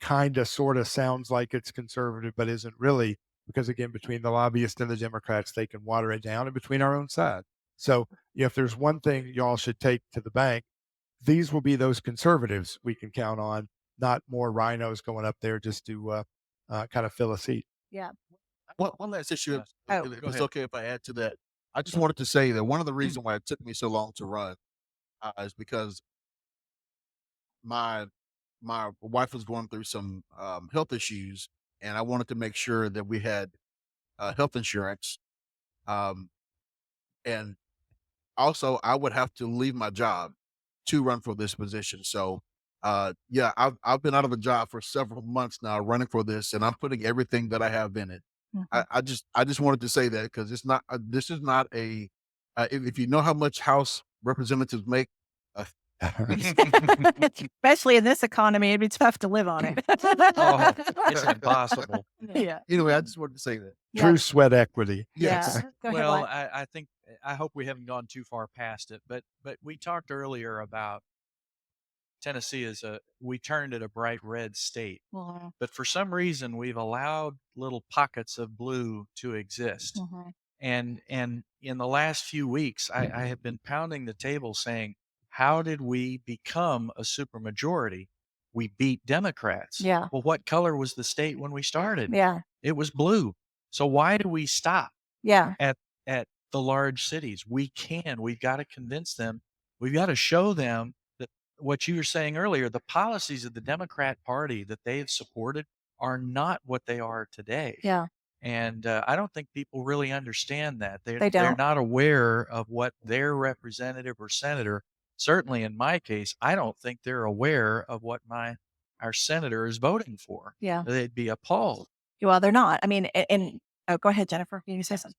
kind of sort of sounds like it's conservative, but isn't really, because again, between the lobbyists and the Democrats, they can water it down, and between our own side. So if there's one thing y'all should take to the bank, these will be those conservatives we can count on, not more rhinos going up there just to kind of fill a seat. Yeah. One last issue, Yes. Oh, if Go it's ahead. okay if I add to that. I just wanted to say that one of the reasons why it took me so long to run is because my my wife was going through some health issues, and I wanted to make sure that we had health insurance. Um, and also, I would have to leave my job to run for this position. So, yeah, I've been out of a job for several months now, running for this, and I'm putting everything that I have in it. Mhm. I just wanted to say that because it's not this is not a if you know how much House representatives make, uh, Especially in this economy, it'd be tough to live on it. Oh, it's impossible. Yeah. anyway, I just wanted to say that. Yeah. True sweat equity. Yes. Yeah. Go ahead, Well, Wyatt. I think I hope we haven't gone too far past it, but we talked earlier about Tennessee as we turned it a bright red state, Mhm. but for some reason we've allowed little pockets of blue to exist. Mhm. And in the last few weeks, I have been pounding the table saying, how did we become a supermajority? We beat Democrats. Yeah. Well, what color was the state when we started? Yeah. It was blue. So why do we stop Yeah. at the large cities? We've got to convince them. We've got to show them that what you were saying earlier, the policies of the Democrat Party that they have supported are not what they are today. Yeah. And I don't think people really understand that. They They're don't. not aware of what their representative or senator, certainly in my case, I don't think they're aware of what our senator is voting for. Yeah. They'd be appalled. Well, they're not. I mean, and oh, go ahead, Jennifer. You say something.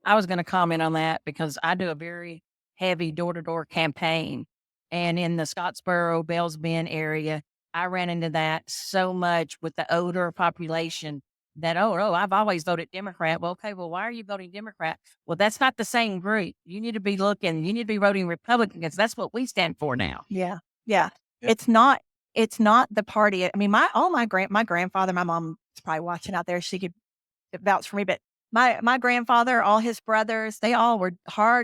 I was going to comment on that because I do a very heavy door-to-door campaign. And in the Scottsboro, Bells Bend area, I ran into that so much with the older population that, I've always voted Democrat. Well, okay, well, why are you voting Democrat? Well, that's not the same group. You need to be voting Republican because that's what we stand for now. Yeah. Yeah. Yeah. It's not the party. I mean, my grandfather, my mom's probably watching out there. She could vouch for me, but my grandfather, all his brothers, they all were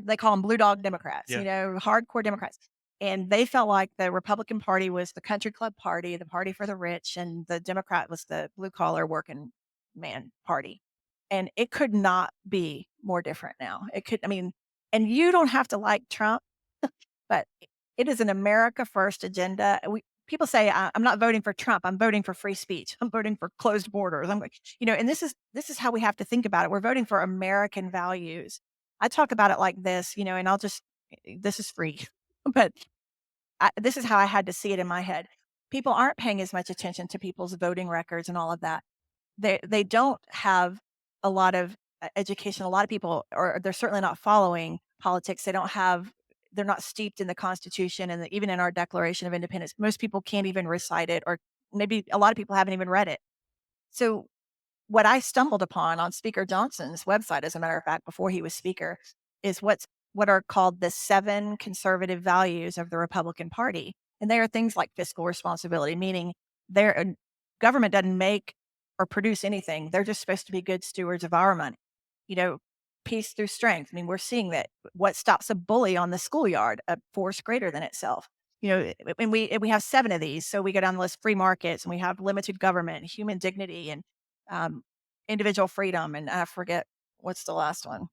they call them blue dog Democrats, Yeah. hardcore Democrats. And they felt like the Republican Party was the country club party, the party for the rich, and the Democrat was the blue collar working man party. And it could not be more different now. And you don't have to like Trump, but it is an America first agenda. People say, I'm not voting for Trump. I'm voting for free speech. I'm voting for closed borders. I'm like, and this is how we have to think about it. We're voting for American values. I talk about it like this, and this is free, but this is how I had to see it in my head. People aren't paying as much attention to people's voting records and all of that. They don't have a lot of education. A lot of people, or they're certainly not following politics. They're not steeped in the Constitution and even in our Declaration of Independence. Most people can't even recite it, or maybe a lot of people haven't even read it. So what I stumbled upon on Speaker Johnson's website, as a matter of fact, before he was speaker, is what are called the 7 conservative values of the Republican Party. And they are things like fiscal responsibility, meaning their government doesn't make or produce anything. They're just supposed to be good stewards of our money. Peace through strength. I mean, we're seeing that what stops a bully on the schoolyard, a force greater than itself. And we have 7 of these. So we go down the list: free markets, and we have limited government, human dignity, and individual freedom, and I forget what's the last one.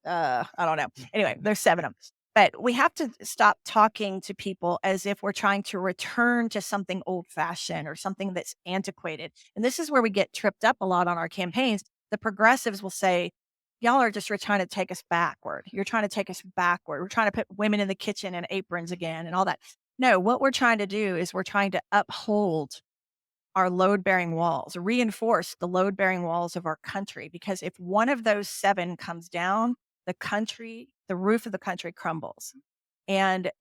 I don't know. Anyway, there's 7 of them. But we have to stop talking to people as if we're trying to return to something old fashioned or something that's antiquated. And this is where we get tripped up a lot on our campaigns. The progressives will say, y'all are just trying to take us backward. You're trying to take us backward. We're trying to put women in the kitchen and aprons again and all that. No, what we're trying to do is we're trying to uphold our load bearing walls, reinforce the load bearing walls of our country. Because if one of those 7 comes down, the roof of the country crumbles. And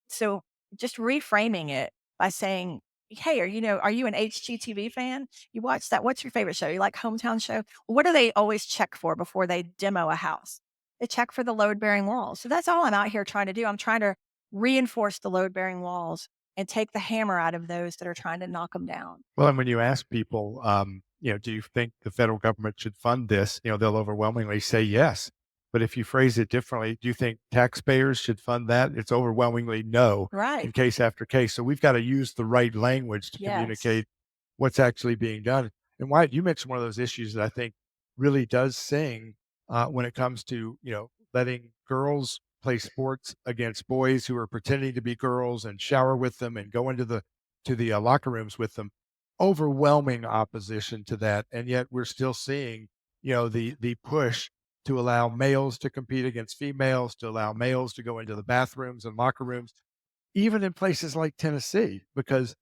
so just reframing it by saying, hey, are you an HGTV fan? You watch that? What's your favorite show? You like Hometown Show? What do they always check for before they demo a house? They check for the load bearing walls. So that's all I'm out here trying to do. I'm trying to reinforce the load bearing walls and take the hammer out of those that are trying to knock them down. Well, and when you ask people, do you think the federal government should fund this? They'll overwhelmingly say yes. But if you phrase it differently, do you think taxpayers should fund that? It's overwhelmingly no, in Right. case after case. So we've got to use the right language to Yes. communicate what's actually being done. And Wyatt, you mentioned one of those issues that I think really does sing when it comes to, letting girls play sports against boys who are pretending to be girls and shower with them and go into the locker rooms with them. Overwhelming opposition to that, and yet we're still seeing, the push to allow males to compete against females, to allow males to go into the bathrooms and locker rooms, even in places like Tennessee, because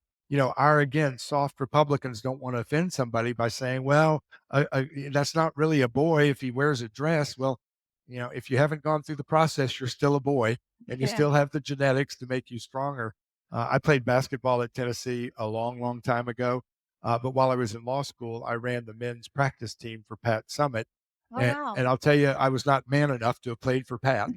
our again soft Republicans don't want to offend somebody by saying, well, that's not really a boy if he wears a dress. Well, if you haven't gone through the process, you're still a boy, and you Yeah. still have the genetics to make you stronger. I played basketball at Tennessee a long, long time ago, but while I was in law school, I ran the men's practice team for Pat Summit, Oh, and wow. and I'll tell you, I was not man enough to have played for Pat.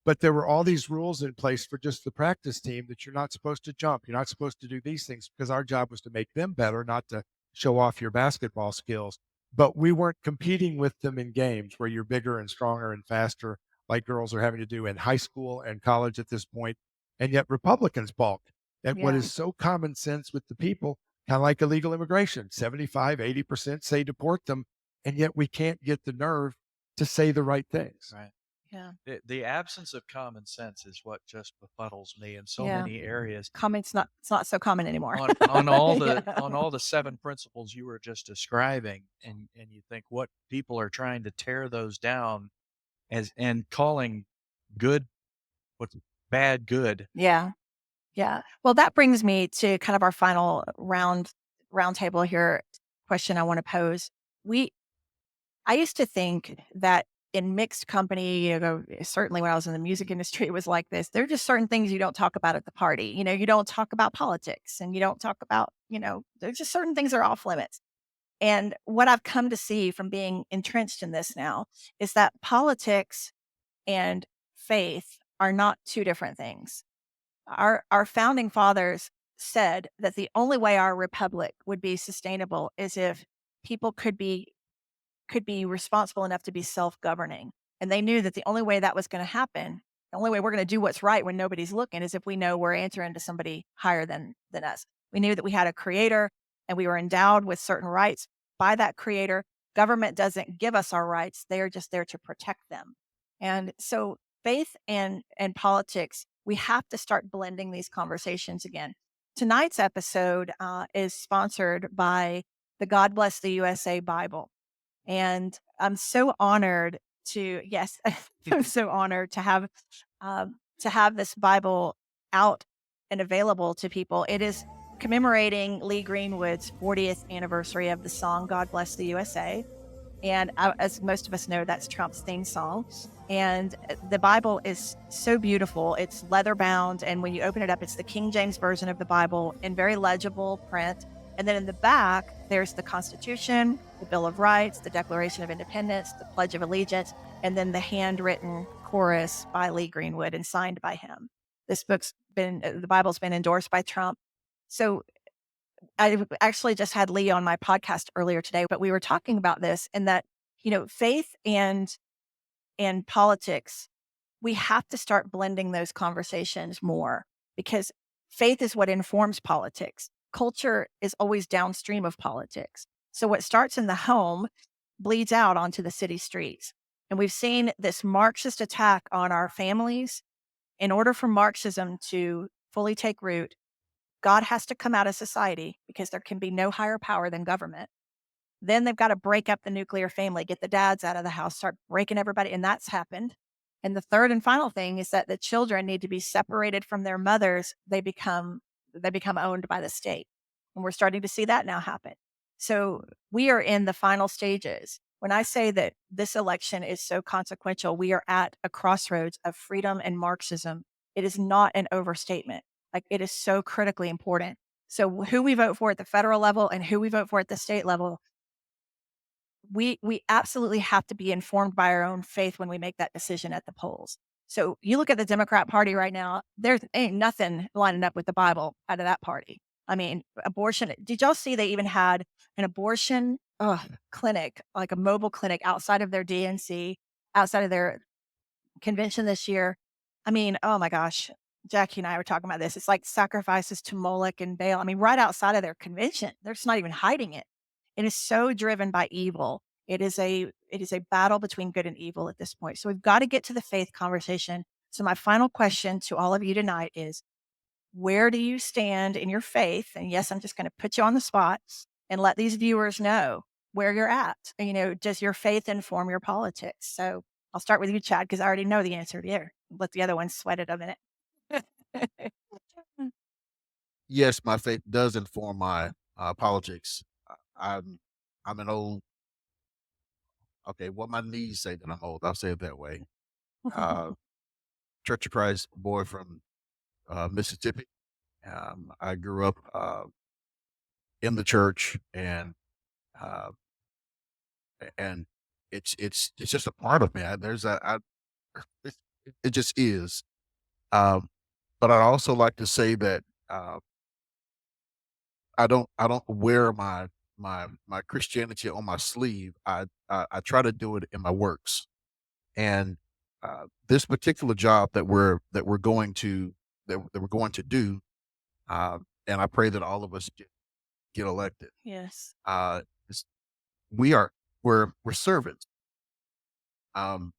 But there were all these rules in place for just the practice team that you're not supposed to jump. You're not supposed to do these things because our job was to make them better, not to show off your basketball skills. But we weren't competing with them in games where you're bigger and stronger and faster, like girls are having to do in high school and college at this point. And yet Republicans balk at what Yeah. is so common sense with the people, kind of like illegal immigration. 75, 80% say deport them. And yet we can't get the nerve to say the right things. Right. Yeah. The absence of common sense is what just befuddles me in so Yeah. many areas. It's not so common anymore. On all the Yeah. on all the 7 principles you were just describing, and you think what people are trying to tear those down and calling good what's bad good. Yeah. Yeah. Well, that brings me to kind of our final round table here question I want to pose. I used to think that in mixed company, certainly when I was in the music industry, it was like this. There are just certain things you don't talk about at the party. You don't talk about politics, and you don't talk about, there's just certain things that are off limits. And what I've come to see from being entrenched in this now is that politics and faith are not two different things. Our founding fathers said that the only way our republic would be sustainable is if people could be responsible enough to be self-governing. And they knew that the only way that was going to happen, the only way we're going to do what's right when nobody's looking is if we know we're answering to somebody higher than us. We knew that we had a creator and we were endowed with certain rights by that creator. Government doesn't give us our rights. They are just there to protect them. And so faith and politics, we have to start blending these conversations again. Tonight's episode is sponsored by the God Bless the USA Bible. And I'm so honored yes, I'm so honored to have this Bible out and available to people. It is commemorating Lee Greenwood's 40th anniversary of the song "God Bless the USA," and as most of us know, that's Trump's theme song. And the Bible is so beautiful. It's leather bound, and when you open it up, it's the King James version of the Bible in very legible print. And then in the back, there's the Constitution, the Bill of Rights, the Declaration of Independence, the Pledge of Allegiance, and then the handwritten chorus by Lee Greenwood and signed by him. The Bible's been endorsed by Trump. So I actually just had Lee on my podcast earlier today, but we were talking about this and that, faith and politics, we have to start blending those conversations more because faith is what informs politics. Culture is always downstream of politics. So what starts in the home bleeds out onto the city streets. And we've seen this Marxist attack on our families. In order for Marxism to fully take root, God has to come out of society because there can be no higher power than government. Then they've got to break up the nuclear family, get the dads out of the house, start breaking everybody. And that's happened. And the third and final thing is that the children need to be separated from their mothers. They become owned by the state. And we're starting to see that now happen. So we are in the final stages. When I say that this election is so consequential, we are at a crossroads of freedom and Marxism. It is not an overstatement. Like, it is so critically important. So who we vote for at the federal level and who we vote for at the state level, we absolutely have to be informed by our own faith when we make that decision at the polls. So you look at the Democrat Party right now, there ain't nothing lining up with the Bible out of that party. I mean, abortion. Did y'all see they even had an abortion clinic, like a mobile clinic outside of their DNC, outside of their convention this year? I mean, oh my gosh. Jackie and I were talking about this. It's like sacrifices to Moloch and Baal. I mean, right outside of their convention, they're just not even hiding it. It is so driven by evil. It is a battle between good and evil at this point. So we've got to get to the faith conversation. So my final question to all of you tonight is, where do you stand in your faith? And yes, I'm just going to put you on the spot and let these viewers know where you're at. Does your faith inform your politics? So I'll start with you, Chad, because I already know the answer here. Let the other ones sweat it a minute. Yes, my faith does inform my politics. I'm an old. Okay, what my knees say that I'm old. I'll say it that way. Uh, Church of Christ boy from Mississippi. I grew up in the church, uh, and it's just a part of me. It, it just is. Um, but I also like to say that I don't wear my Christianity on my sleeve. I try to do it in my works. And this particular job that we're going to that we're going to do, and I pray that all of us get elected. Yes. Is we are we're servants. Um,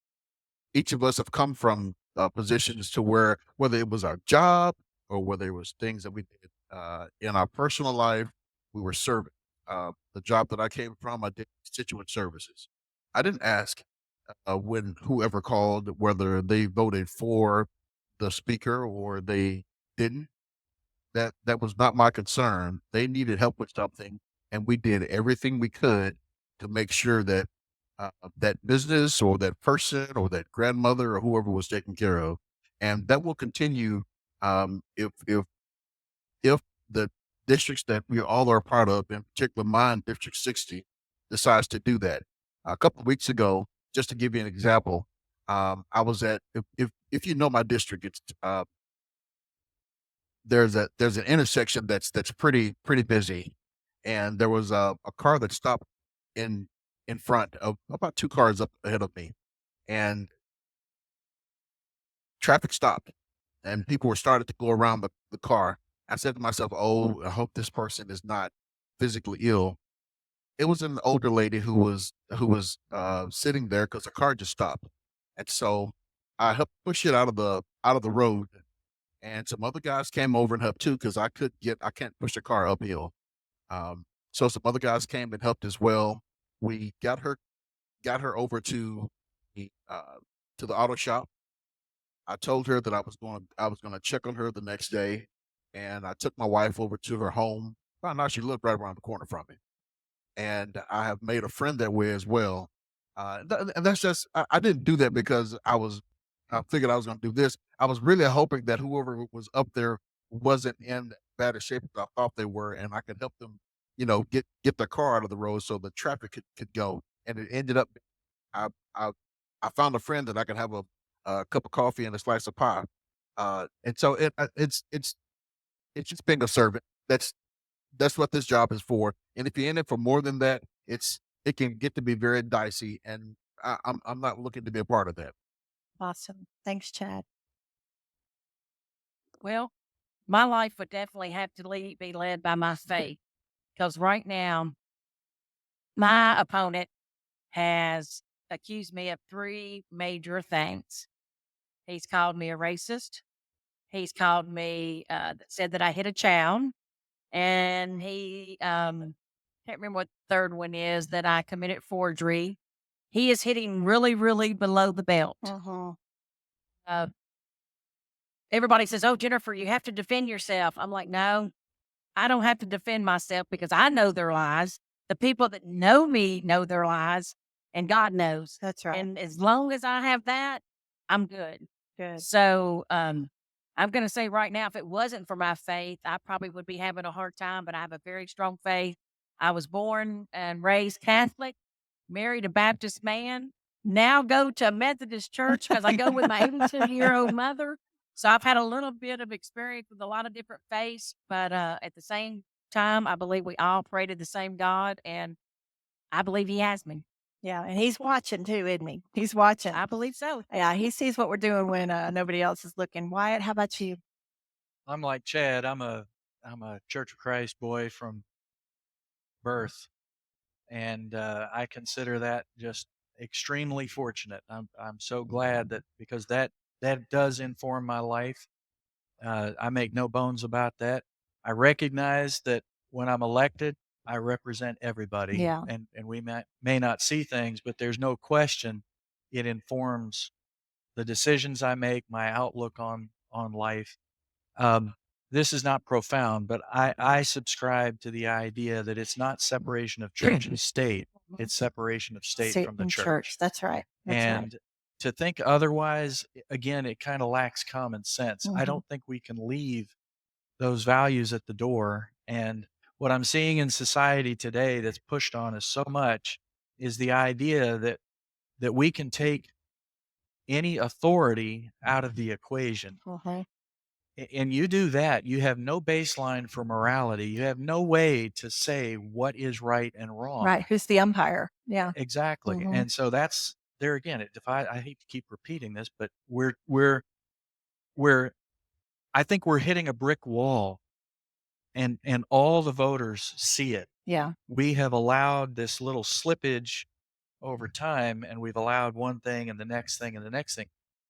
each of us have come from positions to where whether it was our job or whether it was things that we did in our personal life, we were serving. The job that I came from, I did constituent services. I didn't ask when whoever called whether they voted for the speaker or they didn't. That was not my concern. They needed help with something, and we did everything we could to make sure that that business or that person or that grandmother or whoever was taken care of, and that will continue if the districts that we all are a part of, in particular mine, District 60, decides to do that. A couple of weeks ago, just to give you an example, I was at if you know my district, it's there's an intersection that's pretty busy, and there was a car that stopped in in front of about two cars up ahead of me, and traffic stopped, and people were started to go around the car. I said to myself, "Oh, I hope this person is not physically ill." It was an older lady who was sitting there because the car just stopped, and so I helped push it out of the road, and some other guys came over and helped too because I can't push the car uphill. So some other guys came and helped as well. We got her over to the auto shop. I told her that I was going to check on her the next day, and I took my wife over to her home. Found out she lived right around the corner from me, and I have made a friend that way as well. And that's just I didn't do that because I figured I was going to do this. I was really hoping that whoever was up there wasn't in bad a shape as I thought they were, and I could help them, get their car out of the road so the traffic could go. And it ended up I I I found a friend that I could have a cup of coffee and a slice of pie. And so it's just being a servant. That's what this job is for. And if you're in it for more than that, it can get to be very dicey, and I'm not looking to be a part of that. Awesome. Thanks, Chad. Well, my life would definitely have to be led by my faith because right now My opponent has accused me of 3 major things. He's called me a racist. He's called me, said that I hit a child, and he can't remember what the third one is, that I committed forgery. He is hitting really, really below the belt. Uh, everybody says, "Oh, Jennifer, you have to defend yourself." I'm like, no, I don't have to defend myself because I know their lies. The people that know me know their lies, and God knows. That's right. And as long as I have that, I'm good. Good. So I'm going to say right now, if it wasn't for my faith, I probably would be having a hard time, but I have a very strong faith. I was born and raised Catholic, married a Baptist man, now go to a Methodist church because I go with my 82-year-old mother. So I've had a little bit of experience with a lot of different faiths, but at the same time, I believe we all pray to the same God, and I believe He has me. Yeah, and he's watching too, isn't he? He's watching. I believe so. Yeah, he sees what we're doing when nobody else is looking. Wyatt, how about you? I'm like Chad. I'm a Church of Christ boy from birth, and I consider that just extremely fortunate. I'm so glad that, because that does inform my life. I make no bones about that. I recognize that when I'm elected, I represent everybody. Yeah. And we may not see things, but there's no question it informs the decisions I make, my outlook on life. This is not profound, but I subscribe to the idea that it's not separation of church and state; it's separation of state from the church. That's right. That's right. And to think otherwise, again, it kind of lacks common sense. I Mhm. don't think we can leave those values at the door. And what I'm seeing in society today that's pushed on us so much is the idea that we can take any authority out of the equation. Mhm. And you do that, you have no baseline for morality. You have no way to say what is right and wrong. Right. Who's the umpire? Yeah. Exactly. Mhm. And so that's there again, I hate to keep repeating this, but we're I think we're hitting a brick wall, and all the voters see it. Yeah. We have allowed this little slippage over time, and we've allowed one thing and the next thing and the next thing.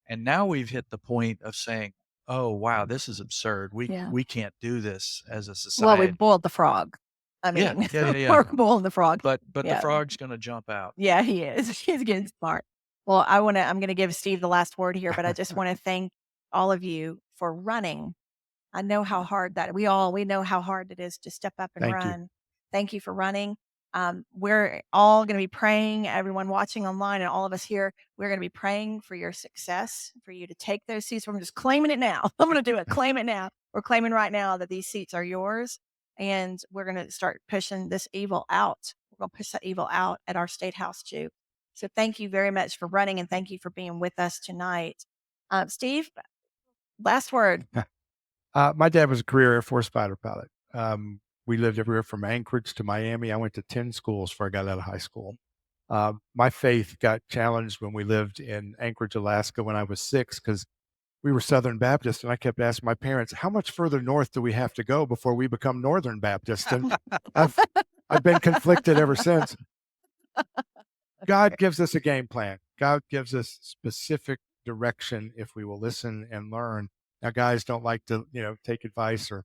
And now we've hit the point of saying, "Oh, wow, this is absurd. Yeah. We can't do this as a Well, society." we boiled the frog. I Yeah, mean, yeah. we're boiling the frog. But the Yeah. frog's gonna jump out. Yeah, he is. He's getting smart. Well, I'm gonna give Steve the last word here, but I just want to thank all of you for running. I know how hard that we know how hard it is to step up and Thank you. run. Thank you for running. We're all going to be praying, everyone watching online and all of us here, we're going to be praying for your success, for you to take those seats. We're just claiming it now. I'm going to do it. Claim it now. We're claiming right now that these seats are yours, and we're going to start pushing this evil out. We're going to push that evil out at our state house, too. So thank you very much for running, and thank you for being with us tonight. Steve, last word. My dad was a career Air Force fighter pilot. We lived everywhere from Anchorage to Miami. I went to 10 schools before I got out of high school. My faith got challenged when we lived in Anchorage, Alaska when I was 6, because we were Southern Baptist, and I kept asking my parents, how much further north do we have to go before we become Northern Baptist? And I've been conflicted ever since. God gives us a game plan. God gives us specific direction if we will listen and learn. Now, guys don't like to, take advice or,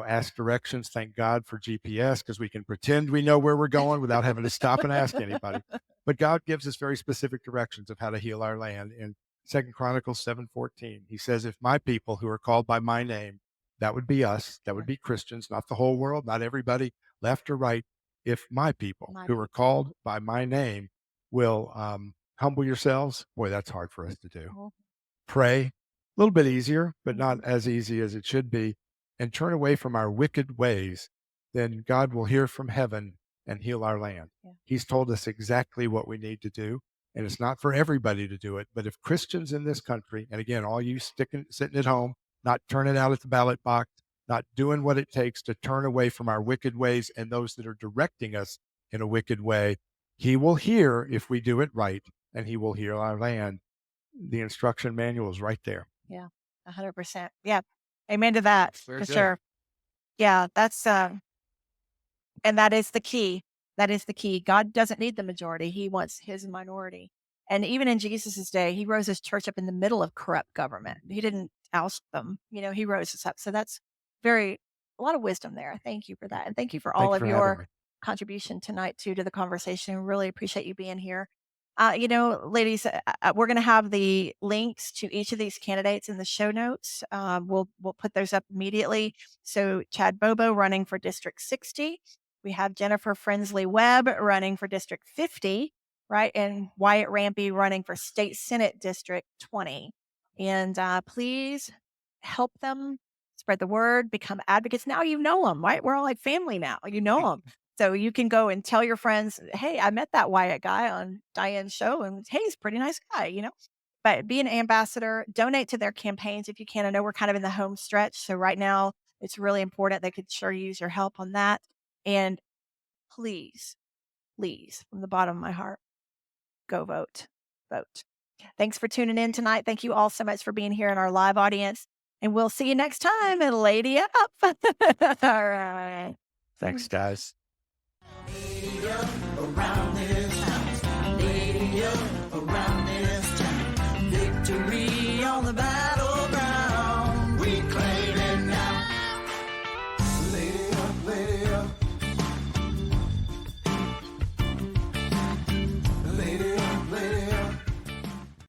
ask directions. Thank God for GPS, because we can pretend we know where we're going without having to stop and ask anybody. But God gives us very specific directions of how to heal our land. In 2 Chronicles 7:14, he says, if my people who are called by my name, that would be us, that would be Christians, not the whole world, not everybody, left or right. If my people who are called by my name will humble yourselves. Boy, that's hard for us to do. Pray, a little bit easier, but not as easy as it should be, and turn away from our wicked ways, then God will hear from heaven and heal our land. Yeah. He's told us exactly what we need to do, and it's not for everybody to do it. But if Christians in this country, and again, all you sitting at home, not turning out at the ballot box, not doing what it takes to turn away from our wicked ways and those that are directing us in a wicked way, he will hear if we do it right, and he will heal our land. The instruction manual is right there. Yeah, 100%. Yeah. Amen to that. Very For good. sure. Yeah, that's and that is the key. That is the key. God doesn't need the majority. He wants his minority. And even in Jesus's day, he rose his church up in the middle of corrupt government. He didn't oust them. He rose us up. So that's a lot of wisdom there. Thank you for that. And thank you for all Thank you of for having your me. contribution tonight too to the conversation. Really appreciate you being here. Ladies, we're going to have the links to each of these candidates in the show notes. We'll put those up immediately. So Chad Bobo running for District 60. We have Jennifer Frensley Webb running for District 50, right? And Wyatt Rampy running for State Senate District 20. And please help them spread the word, become advocates. Now you know them, right? We're all like family now. You know them. So you can go and tell your friends, hey, I met that Wyatt guy on Diane's show, and hey, he's a pretty nice guy, But be an ambassador, donate to their campaigns if you can. I know we're kind of in the home stretch. So right now, it's really important. They could sure use your help on that. And please, please, from the bottom of my heart, go vote. Vote. Thanks for tuning in tonight. Thank you all so much for being here in our live audience. And we'll see you next time and lady up. All right. Thanks, guys. Around this town, lady up around this town. Victory on the battleground.